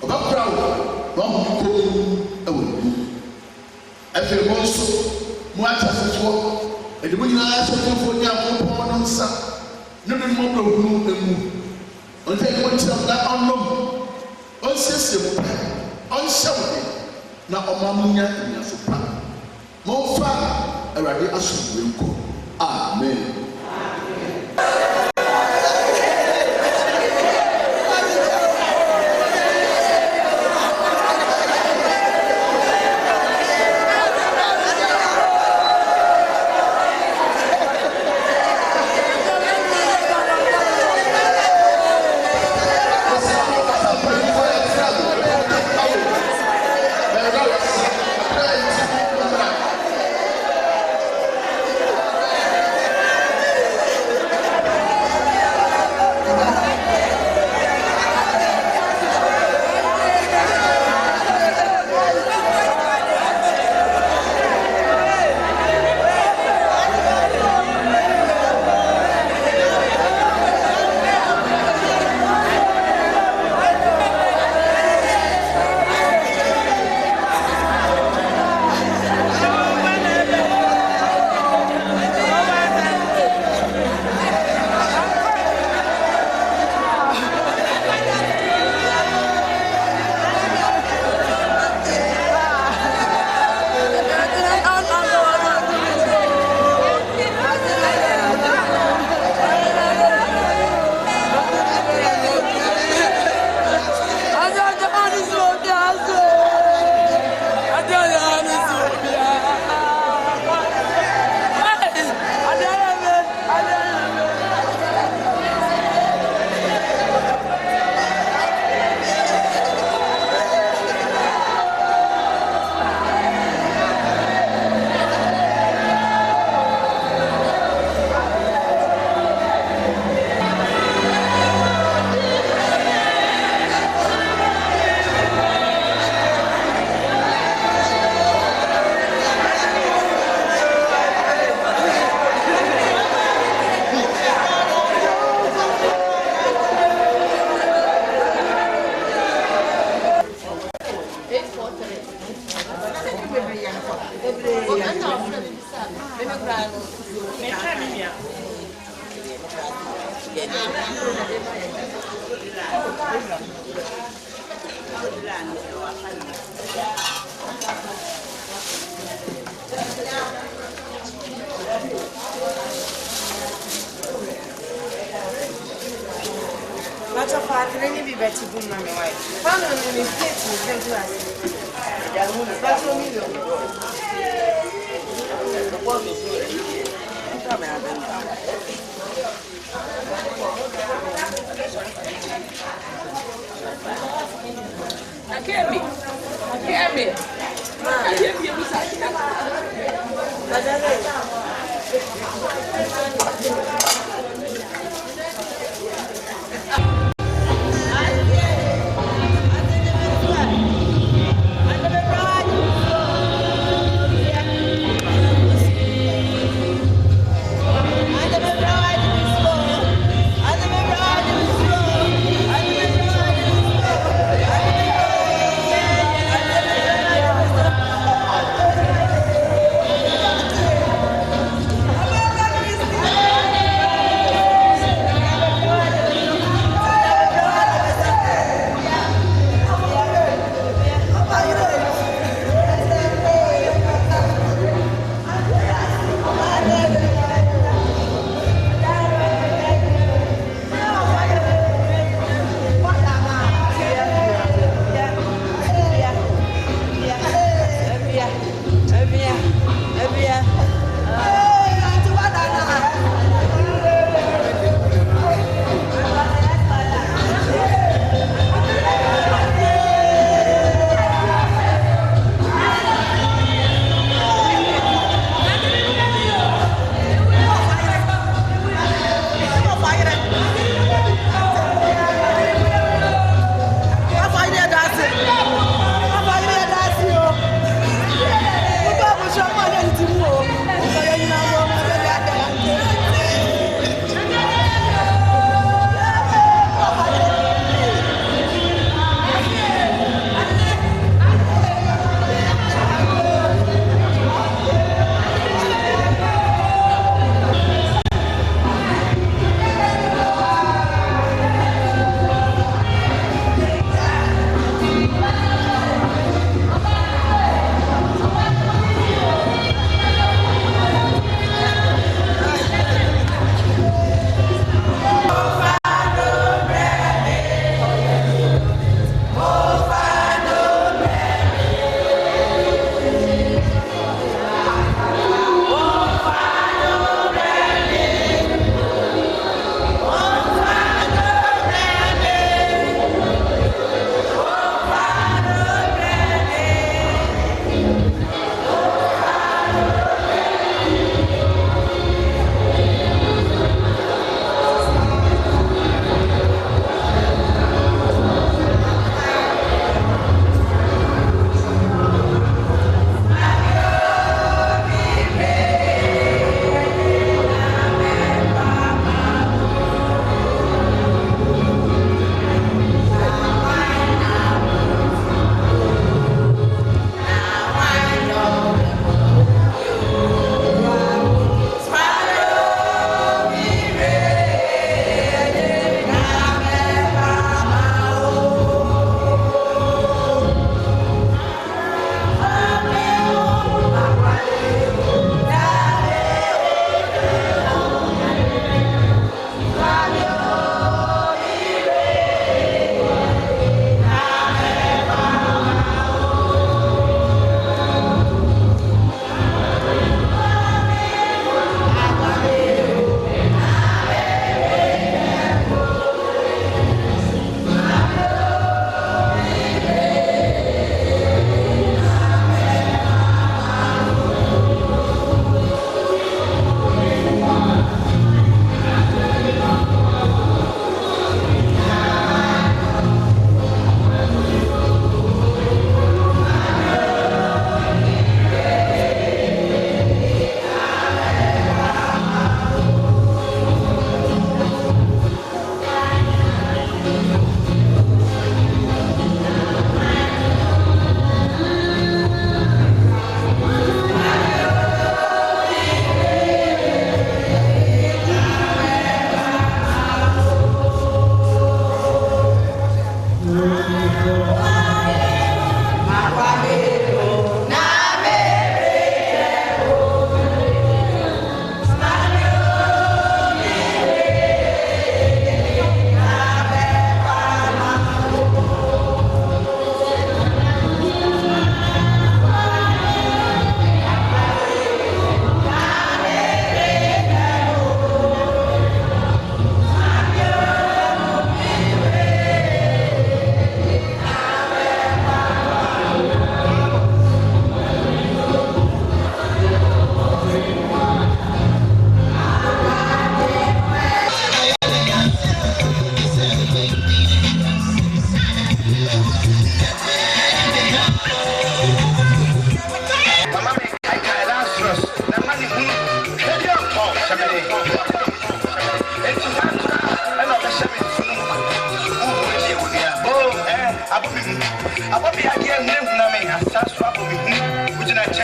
ɔbɛkora wo na ɔmo kɔ ɛwɔ ne mu afei mo nso mo atasefoɔ ɛde mo nyinaa ahyɛ ɔtumfoɔ Nyankopɔn no nsa ne ne mo brɛhunu emu ɔnta ɛde mo kyerɛ na ɔnom ɔnsiesie mo pɛ ɔnhyɛ wo de na ɔma mo nya nyaso pa momfa Awurade asomdwoe nkɔ amen.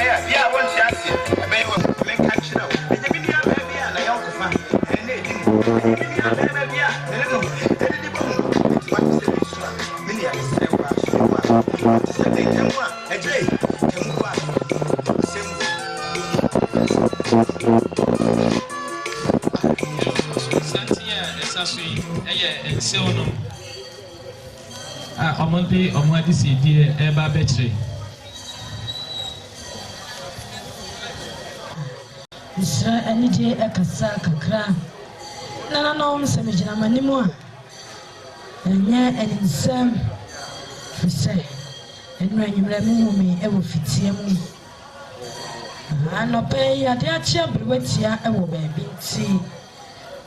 Yeah, once you ask it, I may well catch it out. It's a video, baby, and I also find and they didn't. Omonte omwadi CD eba betri. Isra anije akasa kakra. Nana no msemejina manimu a. Enya ensem fise. Enu anyumre mu mi ewo fitie mu. Anope ya de achia brewetia ewo baabi nti.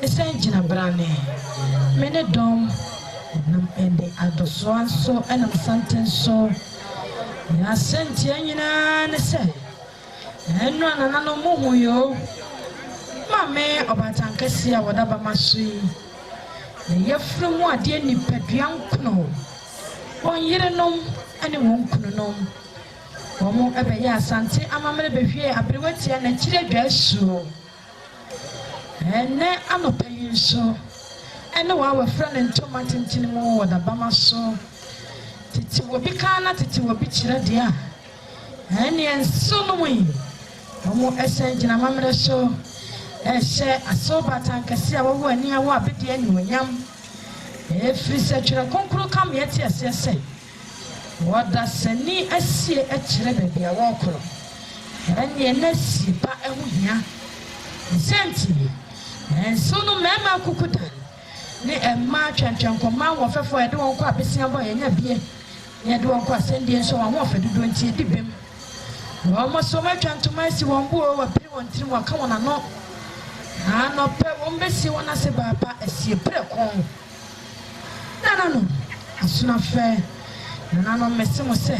Esen jina brane. Mene dom nam ende adoso anso enam santen so. Ya senti anyina ne se. Enu anana no mu yo. Mame obatankesi a wodaba masui. Ne yefru mu ade nipadua nkono. Onyerenom ane wonkunonom. Omo ebe ya asante amamre behwie abrewatia na kire dwasu. Ene anopayin so. Ene wa wafra ne ntoma tintini mu wodaba maso. Titi wobi kana titi wobi kire de a. Ene enso no mu. Omo esenjina mamre so. Eshe asoba tankasi a wo ani a wo abede ani wonyam. Efri se twere konkro kam yeti asese. Wada sani asie akire baabi a wokoro. Ene nasi ba ehuhia. Senti. Enso no mema kukudan. Ne emma twantwankoma wo fefo ede won kwa besia bo yenya bie. Ye de won kwa sendie so won fedodo nti edibem. Wo mo so ma twantoma si won bo wo piri won tiri won ka won ano. Ano pe won besi won ase baba asie prekon. Nana no asuna fe. Nana no mesimo se.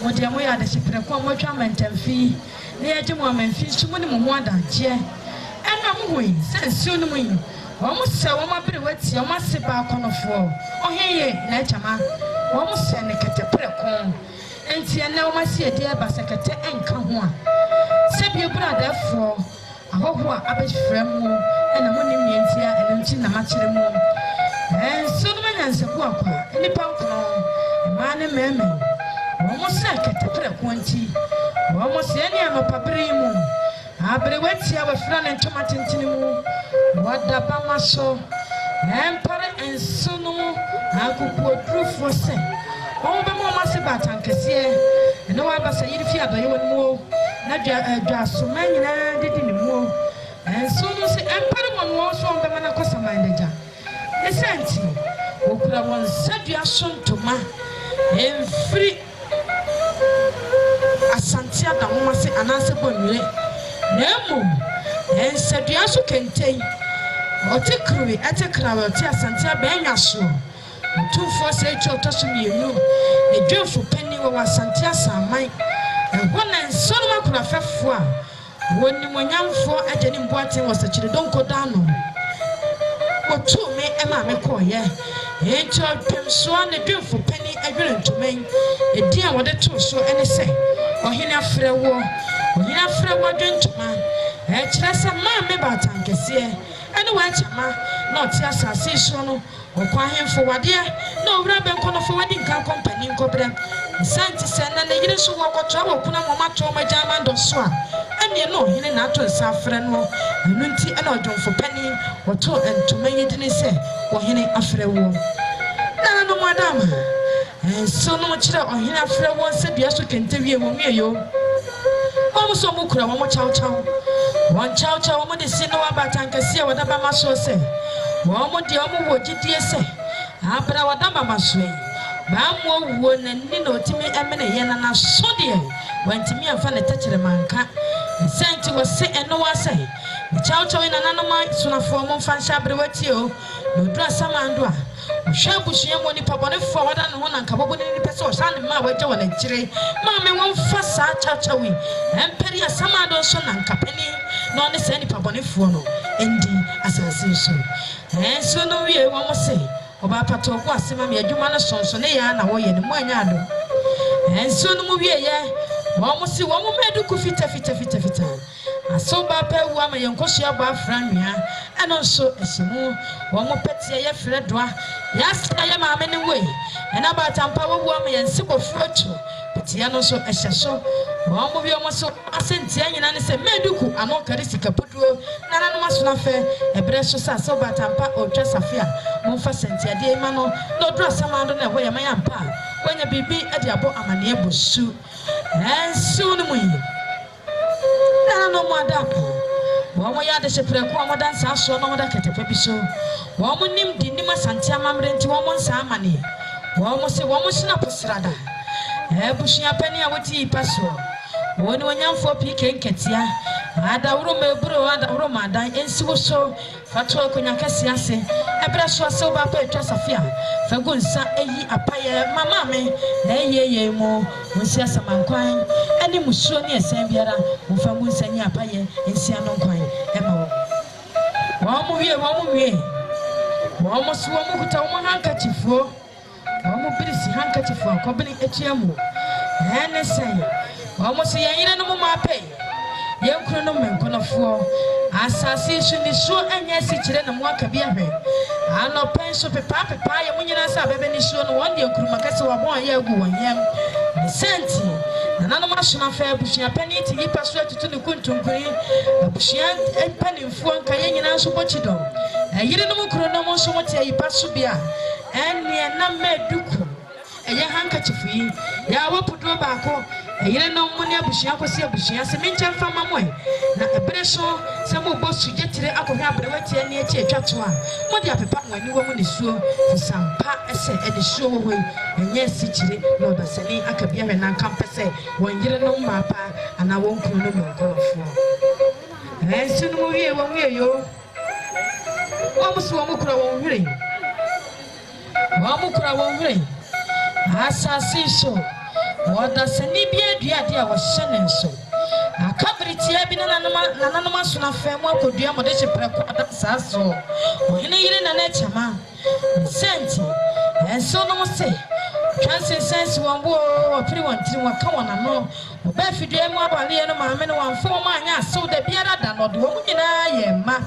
Mo de mo ya de prekon mo twa mentamfi. Ne ye gye mo amanfi sumu ne mo adanche. Ena mo hui sensu no mo yi. Omo se wo ma bere wati o ma se ba konofo. Oheye na Akyamaa. Omo se ne kete prekon. Enti ene wo ma se de ba sekete enka ho a. Se bi brada fo. Ahoho a abefrem mu ena mo ni mientia ena nti na ma kire mu. So no manyansepo akwa enipa nkono ma ne meme. Omo se kete prekon nti. Omo se ene anopabere mu. Abere wati a wafra ne ntoma tintini mu. Wada ba maso. Empare enso no akuku odrufo se. Omo be mo ma se batankese. Ene wa ba se yiri fi abaye won mu. Na Juaso manyina didi ni mu. Enso no se empare won so on be mana kosa mandeja. Esenti okura won Juaso ntoma emfiri ASANTE adamoma se anase bonwe. Nemo Juaso kentei otikruwi atekrawe oti ASANTE abenya so ntufo se echi otoso mienu edwefo pani wo ASANTE asamai ehona nsoro makura fefo a woni monyamfo ageni mboate wasachire donko dano otu me ema me koye echi opemso ne dwefo pani adwere ntomen edi a wode to so ene se ohene afrewo dwentoma kire se ma me batankese ene wa Akyamaa na oti asase so no okwa hemfo wade na owura benko fo wadi nka company nkobra santi se na ne yire so wokoto abokuna mama to majama ndo so a ene no hene na ato nsa afre no enu nti ene odwonfo pani woto entoma yedini se wo hene afrewo na no madam so no kire ohene afrewo se bia so kente wie wo mieyo omo so mo kura wo chaw won chaw mo de sino abatankase wadaba maso se wo mo de omo wo gidie se abra wadaba maso yi ba mo wo na ni na otimi emene ye na so de wantimi afa na tachere manka senti wo se eno wa se chaw ina nanoma sunafo mo fa sha brewati o no dra samando a hwabusuye mo ni pabone fo wada no na nka bobo ni pese o sha ne ma waje wona kire ma me won fa sa chawi emperi asamado so na nka pani no ne se ni pabone fo no endi asase so so no wie wo mo se oba pato ko asema me adwuma no sonso ne ya na wo ye ne mo anya ado so no mo wie ye wɔn si wɔn meduku fita asoba pɛ wu ama yɛn kɔhyia bɔ afra nwea ɛno nso ɛhyɛmu wɔn pɛteɛ yɛ frɛ doa yɛasa yɛ maame ne wei ɛna batampa wɔwu ama yɛn si bɔfu atwo pɛteɛ no nso ɛhyɛ so wɔn bi wɔn so asentia nyina ne sɛ meduku ano kari sika puduo nananom aso afɛ ɛbrɛ so sɛ asoba batampa ɔtwa safia momfa sentiadeɛ ma no na ɔduru asamando na ɛhɔ yɛ ma yɛ mpa wɔnya biribi ɛde abɔ amaneɛ bosu ɛnsiw no mu yi no more dapple. One way at the shepherd, one dance, I saw no other category. So, one named the Nima Santia Mamre to one Samani. One was a woman snap of Strada. Bushia penny, I would tea passo. One young for PK Ketia. Ada Rome Bro, Ada Roma, and so Fatwa Kunyakasiase. A brush was so bad, Afia. Fagunsa, a pie, mamma, nay, more, when she has a man crying. Any Musoni, Sambiara, who found Sanya Paye, and Siano Quine, Emma. One way. One must one who told one handkerchief for. One more pretty handkerchief for company AKYEM. And they say, almost a year and no more pay. Young Chronoman can afford. Assassination is so and yes, it's in a more cabinet. I know pencil papa, when you answer, baby, shown one year, Krumakaso, 1 year ago, 1 year. The senti, and animation affair, Bushia penny to be persuaded to the Kuntum Green, a Bushian and penny for Kayan and Subochido. A year no chronomo so much a pasubia, and near Namme Duku. A young handkerchief, Yawa put tobacco, a year no money, Bushia was here, Bushia, Semincha from my way. Now a presso, some of boss to get to the Akyamaa near Chatua. What the upper when you woman is sure for some part essay at the show away, and yes, city, Lord Asani, Akyamaa and Campus, 1 year no mapa, and I won't know no color for. And soon we hear one way, yo. Almost one won't ring. Wamukra won't ring. Assassin, what does any be a dear was sending so? A cabinet here been an anonymous on a family could be a modest prepared sasso. Oheneyere na Akyamaa. Senti, and so no say. Transit sense one war, pretty one, come on, no. Befi de mo abale no ma me no wan fo ma anya so da biara da no do mo nyina ye ma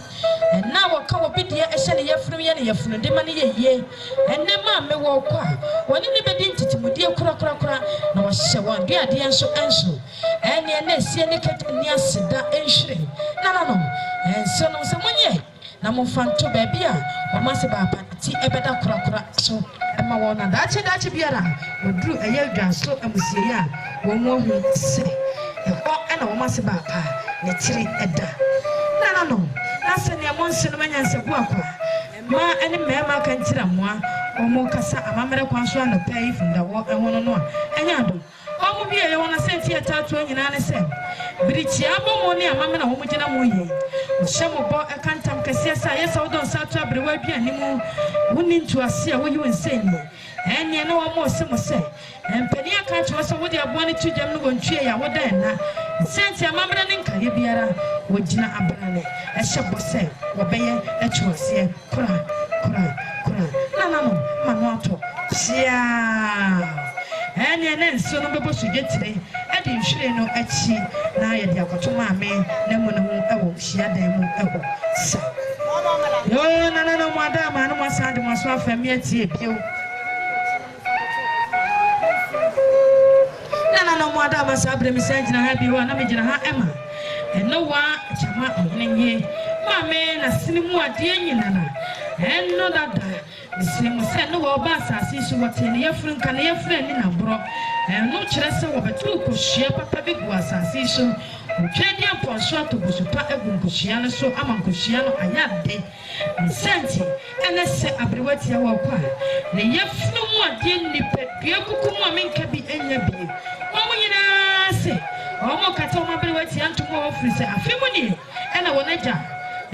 na wo ka wo bidie ehye ne yefunu ye ne yefunu de ma ne ye ye enne ma me wo kwa woni ne bedi ntitimudie kura na wo hye won de ade enso enne na esie ne ketani aseda enhire no enso no se monye na mo fanto ba bia wo ma se ba apati ebeda kura so ema wo na dachi biara oduru eye Juaso amusie ya wo mo hu se eho ena wo ma se ba pa ne tiri eda no na se ne mo nse no manya se bu akwa ma ene mema kan tira moa wo mo kasa amamere kwanso na pai funda wo enwo no enya do wo mo bia ye wona senti etatu nyina ne se birichi abo mo ne amamere wo mo gina mo yi wo hye mo bo ekantam kase sa ye sa wo don sa to abrewa bia ni mu woni ntu ase a wo yi wonsenyi enya no wo mo se mo se empani aka cho so wo de abo ne tujam no wontue ya wo dan na senti amamere ne nka ye biara wo gina abrane ehye bo se wo beye echo ase kura no manoto sia enya ne nso no bebo sugetire e de nhwire no achi na ye de akoto maame na mu no ewo hia dan mu ewo sa yo na mo ada ma no masade mo so afami atie bio na mo ada ma sabre mi sanjina ha bi wa na me gina ha ema eno wa Akyamaa Oheneyere maame na sinimu ade nyina na eno dada sinimu se no wo ba asase so wote ne yefuru nka ne yefuru ni na bro eno kire se wo betu ko hia papa bi gu asase so otwedi aponso atobusu pa egu nkohia no so ama nkohia no ayade senti ene se abrewati ya wo kwa ne yefuru mu ade ni pedua kuku mu amenka bi enya bi wo mu nyina se omo kata omo abrewati antumo ofri se afimu ni ena wonaja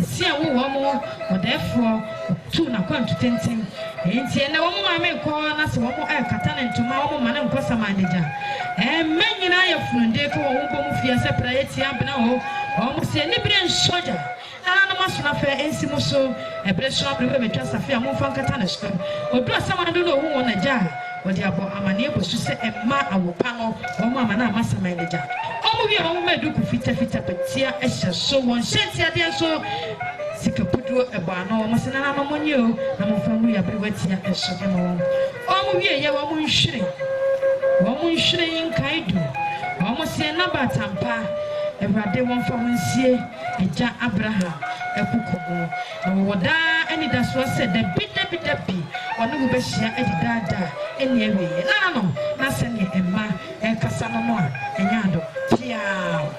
si awo wo mo odefo tu na kwantu tenten enti ene wo maame ko na se wo mo kata na ntuma wo ma na nkosa maneja menyina ya funde ko wo bo mu fia se prayeti abna ho wo mo se ni bre soja na no maso na fe ensi mo so ebre so abre be twa safia mo fa nkata na so odu asama do no wo na ja wɔde abɔ amane bosu sɛ ɛma awopa no wɔn amana amasaman ne gya ɔmo wie wɔn mɛ duku fita petia ɛhyɛ so wɔn hyɛnti adeɛ so sika puduo ɛbɔ ano wɔn sɛ nana no mo nye o na mo fam yɛ abiri watia ɛso ɛma wɔn ɔmo wie yɛ wɔn nhwere nkae du wɔn sie naba tampa Awurade wɔn fa wɔn sie agya Abraham ɛkokɔ na wɔwɔ daa ɛne da so sɛ dabi ɔne wo bɛhyia ɛdi daadaa ɛne awie na no na sɛ ne ɛma ɛkasa no no a ɛnya ado piaa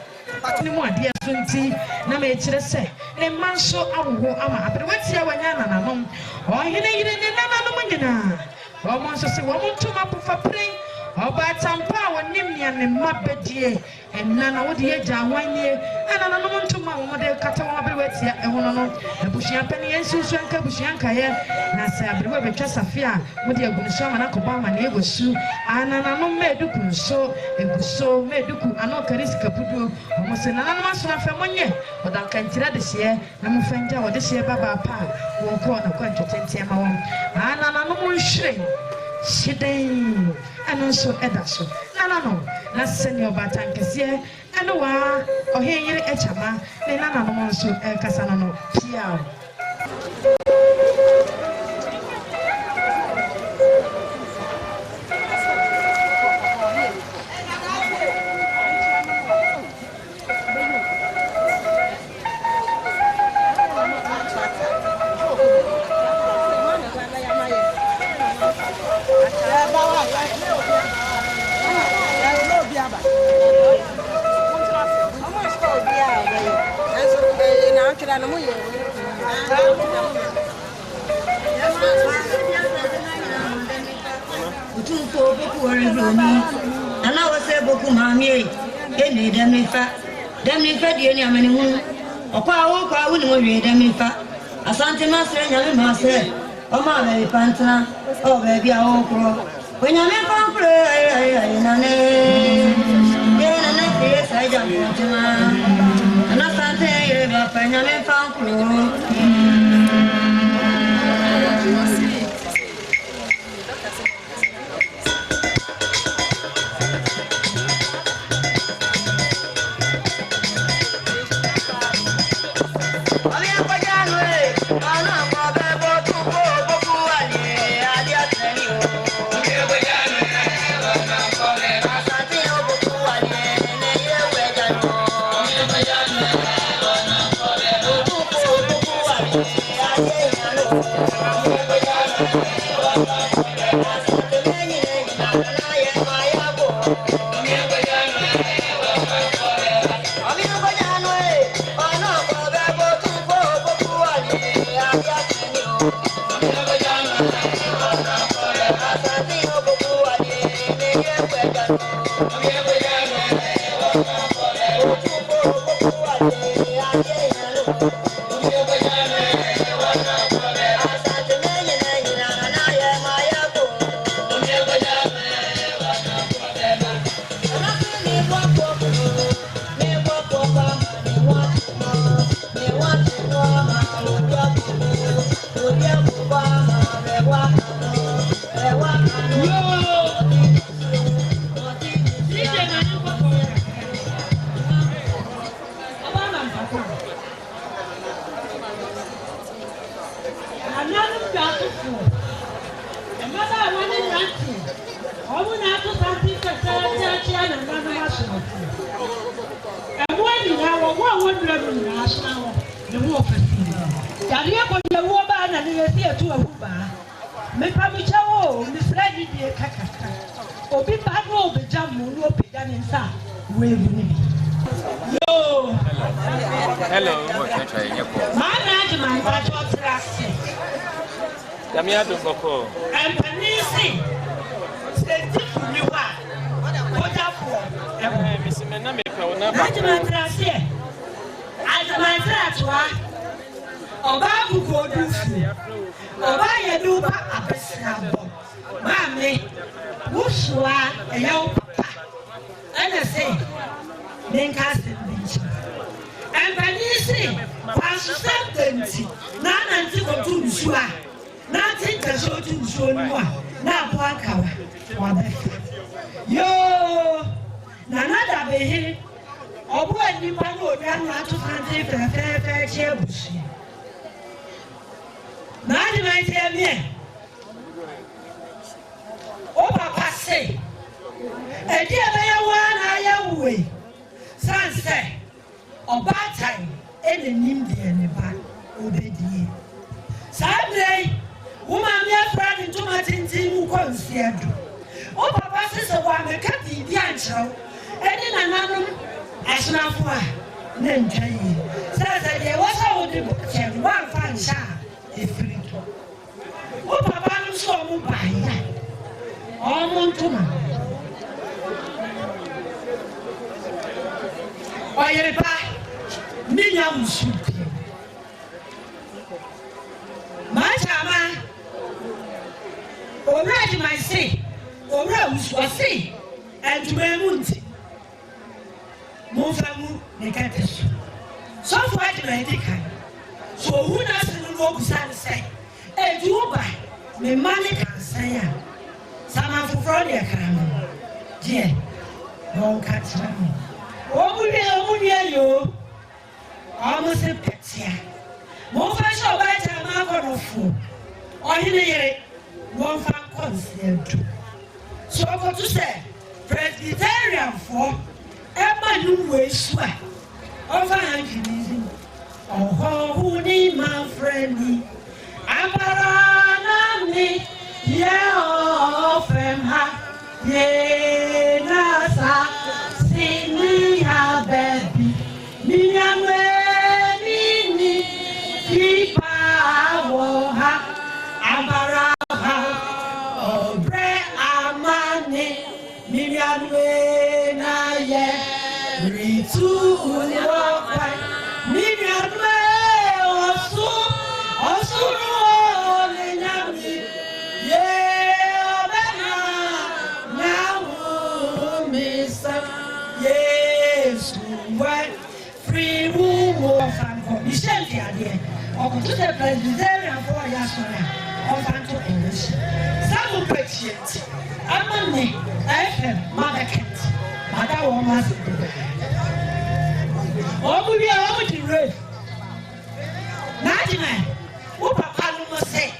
patene mu adeɛ so nti na ma ɛkyerɛ sɛ ne mma nso awoho ama abere watia wanya nananom Oheneyere ne nananom nyinaa wɔn nso sɛ wɔn ntoma pofa pren Oba tampa wonim nia ne mabedie enna na wode ye jawanye ana na no ntuma wo de kata wo abere watia ehono no abusua pani ensusu anka abusua anka ye na se abere wa betwa Afia wode agunso ama na koba ama na egosu ana na no meduku nso eguso meduku ana okarisika pudu mo se na na no so na fa monye oda kantira de hye na mo fanja wode hye baba pa wo ko na kwanto tente ma wo ana na no mo nhwere Shidden and also Edaso. No, that's senior Batankasier and Oheneyere Akyamaa, and Nana so El Casano, Piao. Ana wase boku mami eni demifa di eni amani hu okwa awo kwa awu ni mo hwe demifa asante masre nyame masre o ma be pantana o be bia o kro o nyame pampre ay nane ye nane tie sai jam pantana ana sante ye ba pa nyame pampro na poakawa wabefa yo na nada behe obu anipa no odwa no atofante fefe chebushi na adi na tie me o papa say edi abaya wana ya we sanse obatan ene nimde ne ba obedie sabre woman me friend to matinti mu konsiado o papa say wa me ka bibi anchero eni nananum asnafo a na ntwaye sasa de wasa wo de chen wan fan sha efrito o papa no so mu baaya o mo ntoma o yere ba minya musupi ma chama o ready my say o rose was say and to me Mofamu Nekatesu. So far, the medical. So, who doesn't know Busan say? A Juba, me money can say, some of Florida can. Dear, don't catch me. Oh, you almost a pet here. Mofa shall bite a mark of food. Oheneyere, one fan concealed. So, what to say? Presbyterian for. Emma nu we swa over hankinism oh who ni my friend amara me yeah of him ha ye na sa sini ha baby mi amwe ni kipa wo ha amara ha obre amane mi amwe na ye Ritu uliwapa mimi amwe osu le nyami ye obena na misa Yesu wa free room of anko Michel Diade okoto the Presbyterian for yasora of anto English some patient amane FM market ada woman Omu bi a omu di re. Na jina, wo papa no mo say.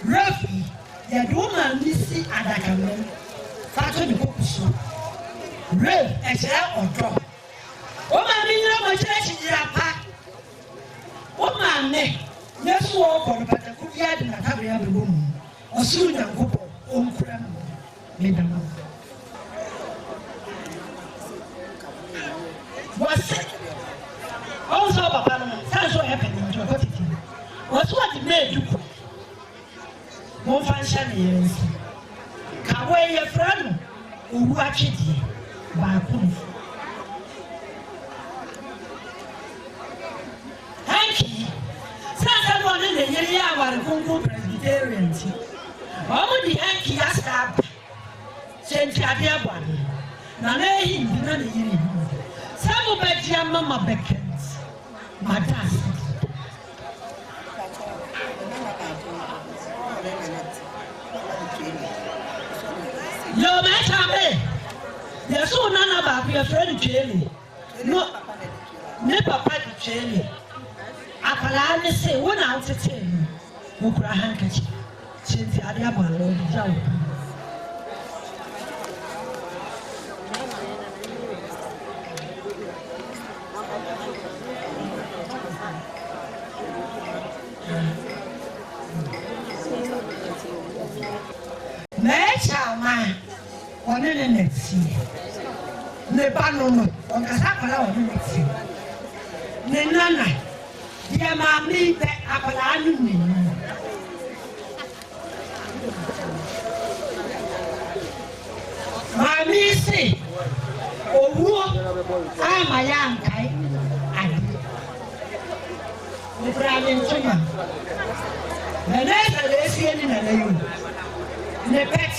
Rafi, ya do ma misi adakame. Fato di kokuso. Re, e kire odo. O ma mi nyira mo kire chijira pa. O ma me, Yesu wo ko no pata ku ya di na tabe ya bebo mu. Osu nyankopo, o nkura mu. Me da mu. What's also papa that's what happened to what it is. What's what it made you more function is Kawe your friend who watch it by Hanky says one in the year our Congo Presbyterians. All the Hanky has stabbed Saint Adia one. Now, he did not hear some of your mamma beckons, my dad. Your matter, there's so none about your friend Jelly. No, never papa Jelly. Apalani say one out of 10. Who cry handkerchief since the other one. Akyamaa one ne neti ne ba no no on kasa kwala one neti ne nana dia ma mi be akwala anu ni ma mi si owu ama ya nkai adi ne brani ntoma ne na le si ni na le yu ne pet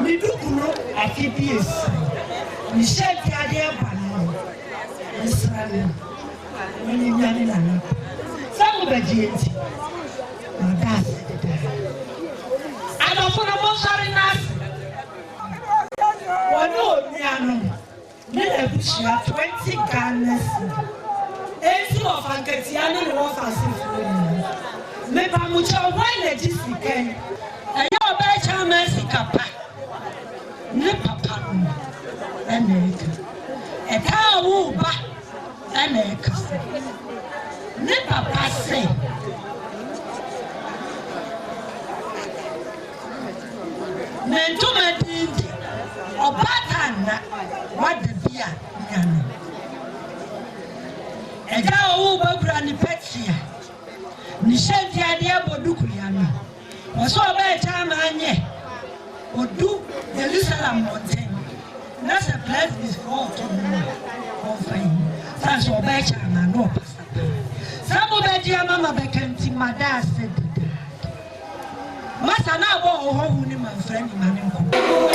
mi dukuno afipies mi sheti ade abano Israel ni nyani na samu bajienti na das ada fona sorry, Nancy. One old piano. Never 20 Ghana's. 80 of Anketiana and Waffles. Maybe I'm much of wine that is the can. And your better mercy, Papa. Ne Papa. And a cow, and a cousin. Ne Papa say. Mentuma did or batana, what the beer, Yana. A cow granny petsia. Nishanti idea Bodukuliana. Was so bad time, Anye. Or do the Jerusalem mountain. That's a place before to me. Oh, fine. That's your better, and no pastor. Some of the dear mamma became my dad said. Master now go home with my friend Emmanuel.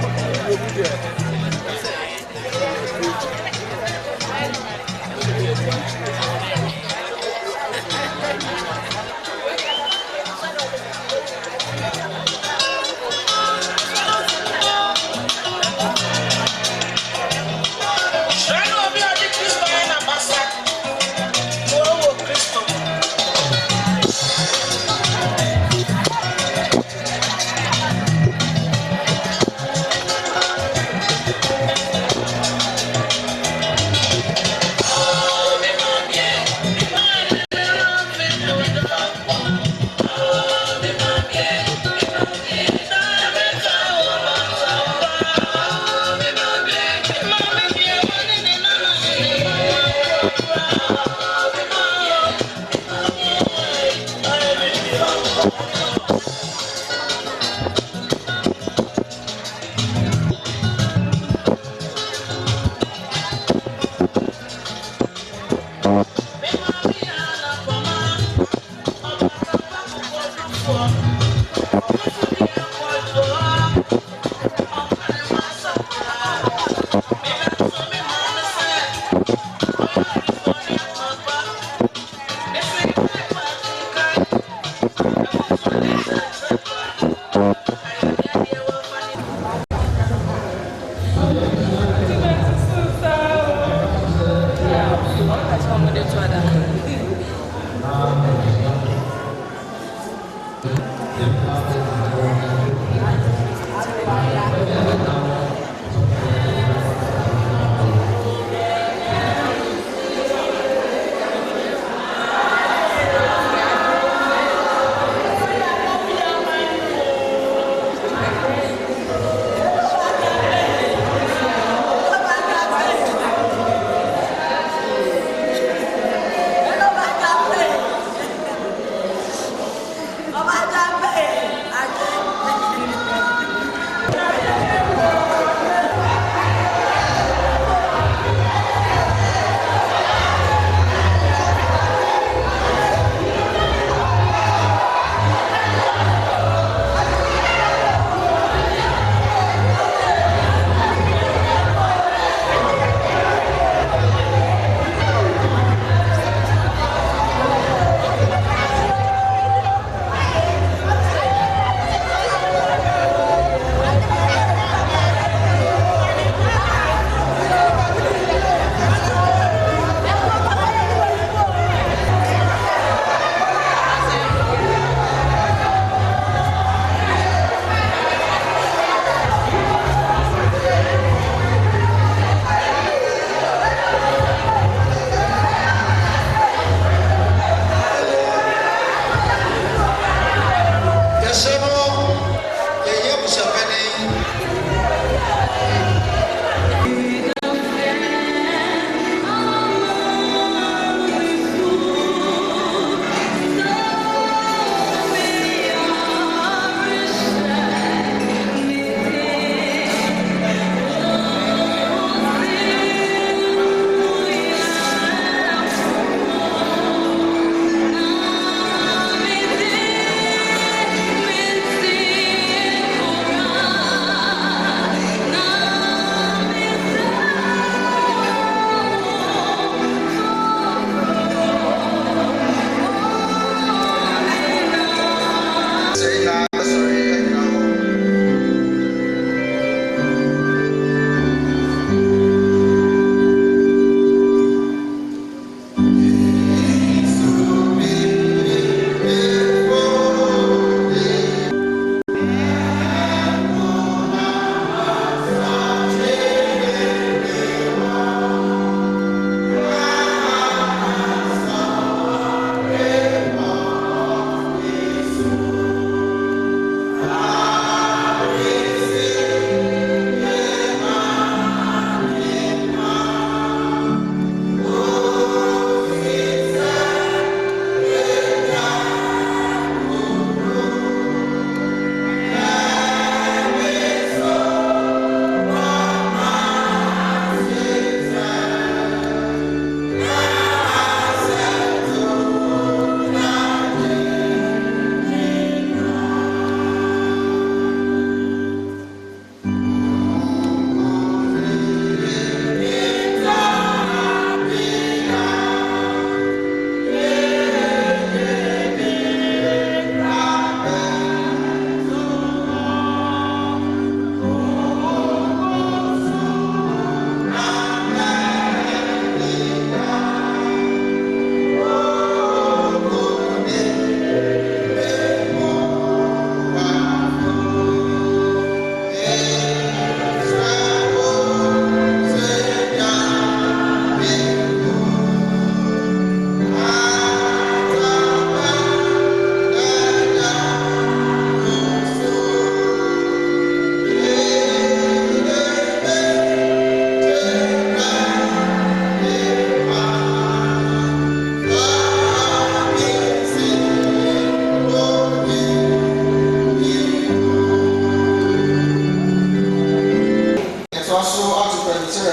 Oh,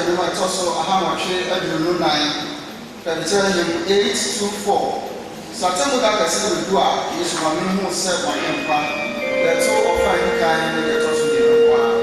the might also a hammer tree at the Lunai, that tell him 824. Satamu that I said with Dua is one who said my empire. That's all of my kind and that's also the one.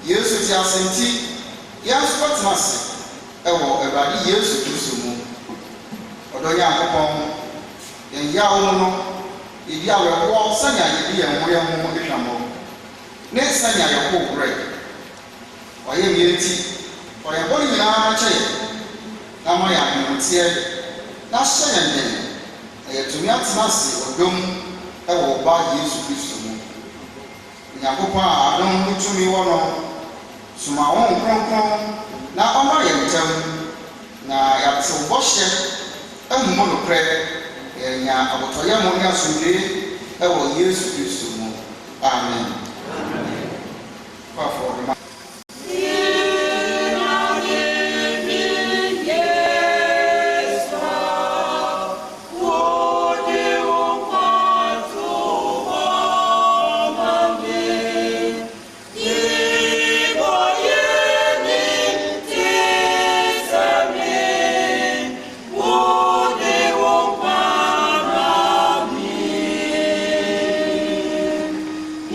Yesu ti asenti Yesu patnase ewo Awurade Yesu Kristo mu odo Nyankopon yen yawo no ebi awewo sanya ebi enwo ye ho ehwamo ne sanya ye ko bre oye mienti oye boni nyina che na ma ya ntie na sanya ne tumi atnase odom ewo ba Yesu Kristo mu Nyankopon adom mutumi wo no suma won kronkron na oma ye ntam na ya tso bohye amumo no pre nya abotoye mo nya sunde ewo Yesu Kristo mu amen amen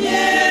Yeah.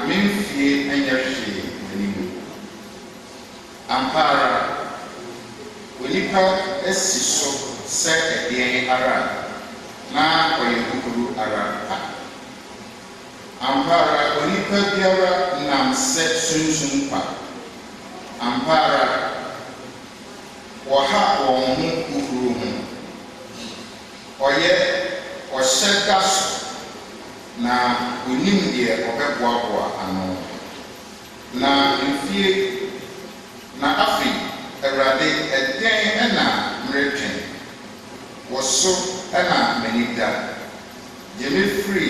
memfie ɛnyɛ hwee anim. Ampara, onipa asi so sɛ ɛdeɛn ara na ɔyɛ kukuru ara pa. Ampara, onipa biara nam sɛ sunsun pa. Ampara, wɔha wɔn ho kukuru ho. Ɔhyɛ da so na onim deɛ ɔbɛboaboa ano. Na mfie na afei Awurade ɛdɛn ɛna mmerɛtwɛn. Wɔso ɛna m'ani da. Gye me firi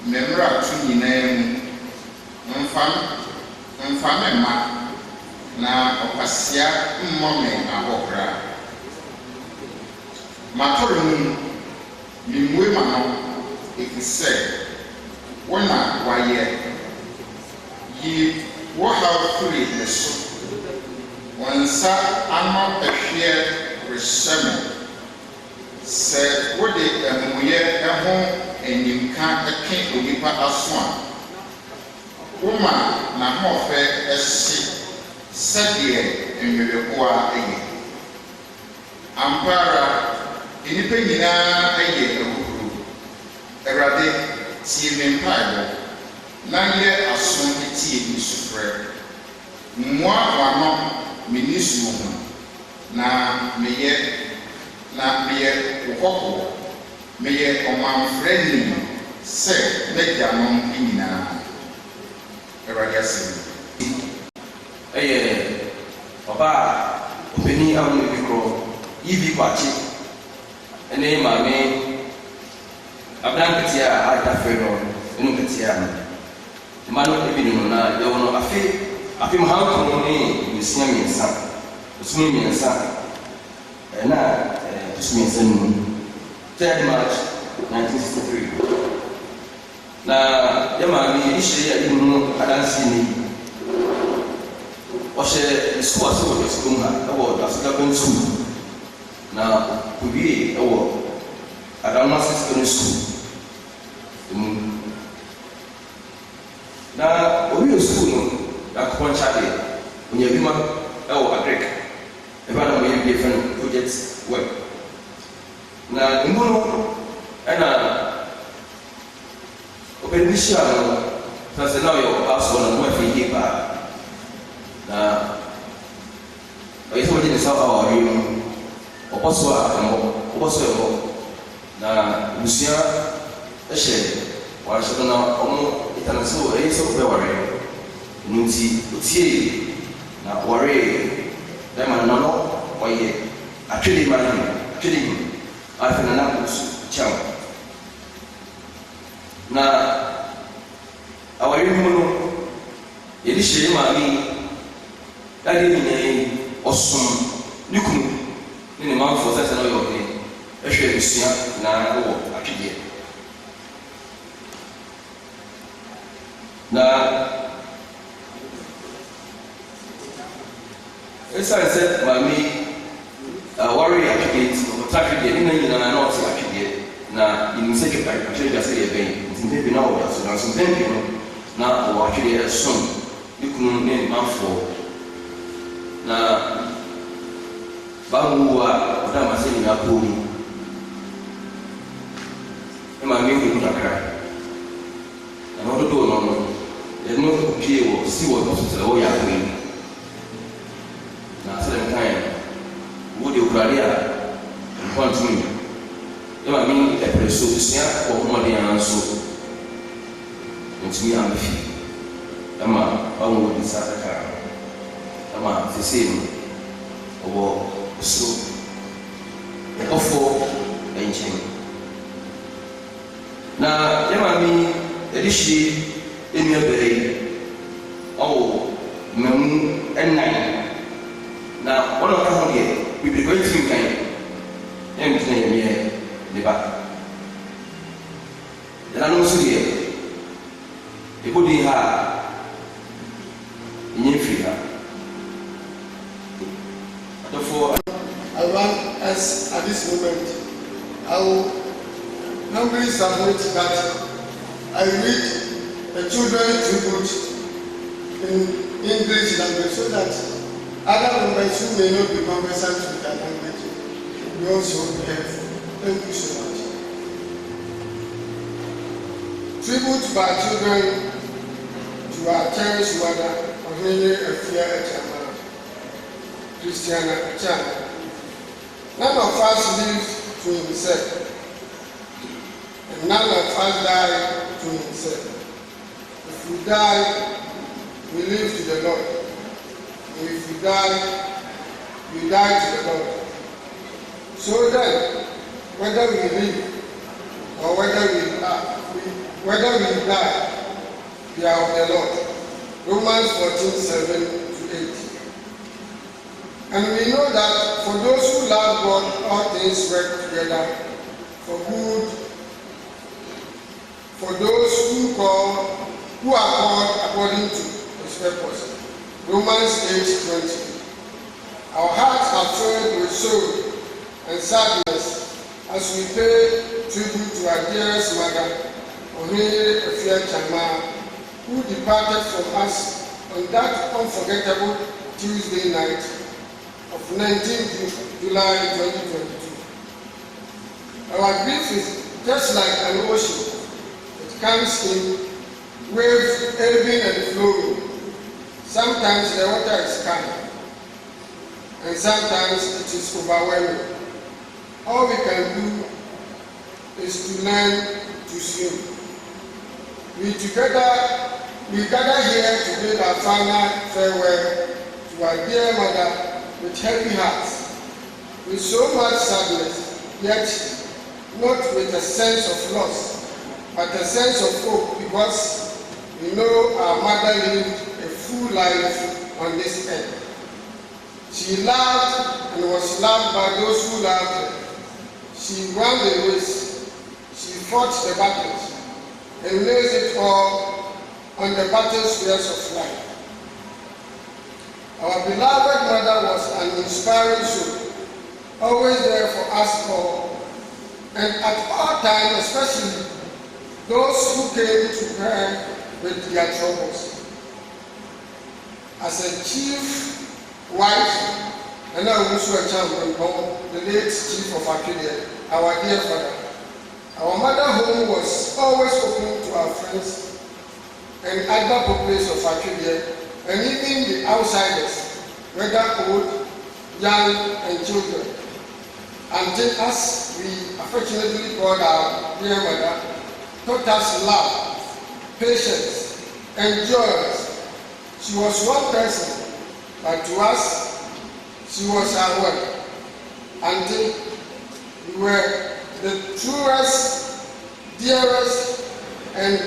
me mmarato nyinaa mu. Mfa me mma na ɔkwasea mmɔ me ahohora. Matɔre mu mimmue ma no ɛfiri sɛ wo na wayɛ. Yi wɔhaw firi ne so. Wɔn nsa ano ɛhweɛ rehyɛ me. Sɛ wode amumuyɛ ho animka ɛke onipa aso a, woma n'ahoɔfɛ ɛhye sɛdeɛ nnweweboa ɛyɛ. Ampa ara, nnipa nyinaa ɛyɛ ahuru. Awurade, tie me mpaebɔ na yɛ aso tie me sufrɛ. Mmoa w'ano me nisuo ho na meyɛ wo kɔkɔɔ. Meyɛ ɔmanfrɛni sɛ m'agyanom nyinaa. Awurade asɛm. Ɛyɛ ɔbaa ɔpanin a wɔn bi korɔ yibi kwakye ɛne maame abran ketewa a ada fɛ no ɛnu ketewa no mmaa no ebi no na yɛwɔ no afe mahanko ne nsia mmiɛnsa osumi mmiɛnsa ɛna osumi mmiɛnsa no 3rd March 1963 na yɛ maame yɛde hyɛ yɛ no adansi ne ɔhyɛ sukuu ase wɔ sukuu mu ha ɛwɔ Dasoga School na owie ɛwɔ Adamma Secondary School mu na owie school no akɔpɔ nkyade onye adwuma ɛwɔ Agric ɛbɛ na ɔyɛ bie fɛn project work na mbu no ɛna ɔbɛn bi hyia no sɛ na ɔyɛ ɔbaa soɔ na mo afei yie paa. Na ɔyɛ sɛ wɔde ne nsa fa ɔre mu ɔkɔ so a ɔkɔ so ɛkɔ na abusua ɛhyɛ wɔahyɛ no na ɔmo ɛtana sɛ ɛyɛ sɛ ɔbɛware no nti ɔtie na wɔre dɛma no no ɔyɛ atwede ma no atwede mu afei na nam so kyɛw na aware mu no yɛde hyɛ maame Daddy ni ɔsom ne kunu ne ne manfoɔ sɛ na ɔyɛ ɔde ɛhwɛ abusua na ɛwɔ atwedeɛ na ɛsiane sɛ maame aware atwedeɛ nti ɔta atwedeɛ ne na nyinaa na ɔte atwedeɛ na yɛnim sɛ atwedeɛ sɛ yɛ bɛn nti mpɛn bi na ɔwɔ so nanso mpɛn bi no na ɔwɔ atwedeɛ ɛsom ne kunu ne ne manfoɔ na bawu a ɔda ma sɛ nyinaa kɔɔ mu ɛma mehu kakra na ɔdodoɔ no no yɛde no pie wɔ si wɔ hospital ɛwɔ yɛakoe na sɛdeɛ mekaeɛ no wode okurade a mpɔntumi ɛma me ɛprɛ so sua wɔ homɔden ara nso ntumi amɛfi ɛma bawu wɔ bisa kakra ama sesei no ɔwɔ so ɛkɔfoɔ nkyɛn na yɛ maame yɛde hyie nnua bɛrɛ yi ɔwɔ mmamu ɛnan na wɔn a wɔka ho deɛ bibiri kɔ ntumi nkan ɛntena yɛmeɛ ne ba yɛnanom nso deɛ ɛbɔdi ha a ɛnyɛ mfiri ha. I want us at this moment, I will humbly submit that I read the children tribute in English language so that other members who may not be conversant with that language will also be helpful. Thank you so much. Tribute by children to our cherished mother, Oheneyere Afia Christiana Akyamaa. None of us lives to himself, and none of us die to himself. If we die, we live to the Lord. And if we die to the Lord. So then, whether we live or whether we die, we are of the Lord. Romans 14:7-8. And we know that for those who love God, all things work together for good, for those who are called according to his purpose. Romans 8:20. Our hearts are filled with sorrow and sadness as we pay tribute to our dearest mother, Oheneyere Akyamaa, who departed from us on that unforgettable Tuesday night of 19th July 2022. Our grief is just like an ocean. It comes in waves ebbing and flowing. Sometimes the water is calm, and sometimes it is overwhelming. All we can do is to learn to swim. We gather here to bid our final farewell to our dear mother with heavy hearts, with so much sadness, yet not with a sense of loss, but a sense of hope, because we know our mother lived a full life on this earth. She loved and was loved by those who loved her. She ran the race, she fought the battles, and laid it all on the battle squares of life. Our beloved mother was an inspiring soul, always there for us all, and at all times, especially those who came to her with their troubles. As a chief wife, and I also a champion, the late chief of AKYEM, our dear father. Our mother home was always open to our friends and other populations of AKYEM, and even the outsiders, whether old, young, and children. Until us, we affectionately called our dear mother, taught us love, patience, and joy. She was one person, but to us, she was our work. Until we were the truest, dearest, and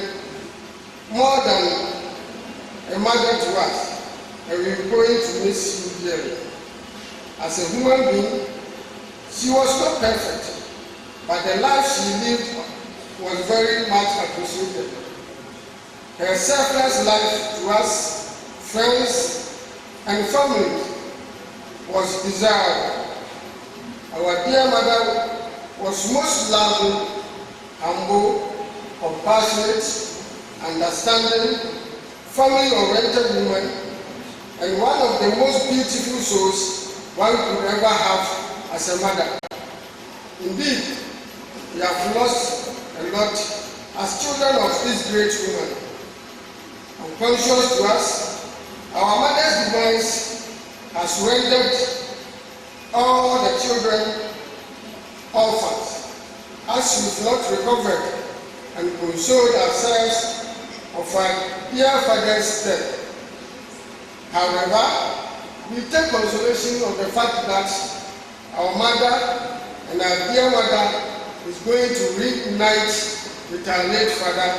more than a mother to us, and we're going to miss you dearly. As a human being, she was not perfect, but the life she lived was very much appreciated. Her selfless life to us, friends, and family was desirable. Our dear mother was most loving, humble, compassionate, understanding, family-oriented woman, and one of the most beautiful souls one could ever have as a mother. Indeed, we have lost a lot as children of this great woman. Unconscious to us, our mother's demise has rendered all the children orphans, as we've not recovered and consoled ourselves of our dear father's death. However, we take consolation of the fact that our mother and our dear mother is going to reunite with our late father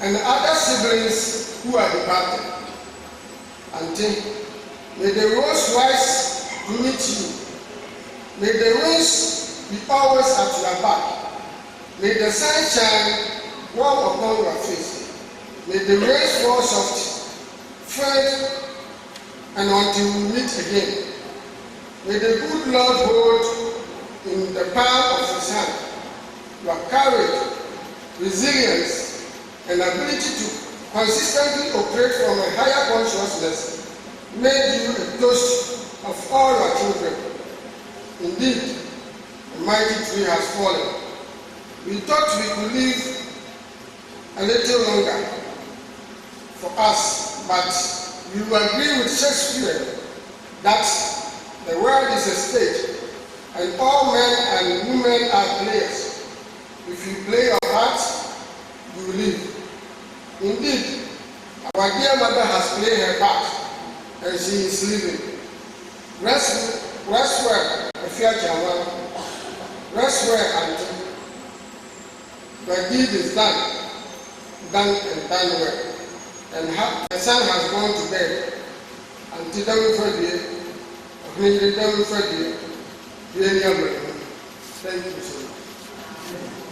and other siblings who are departed. Until may the rose rise to meet you. May the winds be always at your back. May the sun shine warm upon your face. May the rain fall soft, fade, and until we meet again. May the good Lord hold in the palm of his hand your courage, resilience, and ability to consistently operate from a higher consciousness, made you a toast of all your children. Indeed, a mighty tree has fallen. We thought we could live a little longer for us, but you agree with Shakespeare that the world is a stage and all men and women are players. If you play your part, you live. Indeed, our dear mother has played her part and she is living. Rest well, Akyamaa. Rest well, Auntie. The deed is done and done well. And the son has gone to bed. Auntie, thank you so much.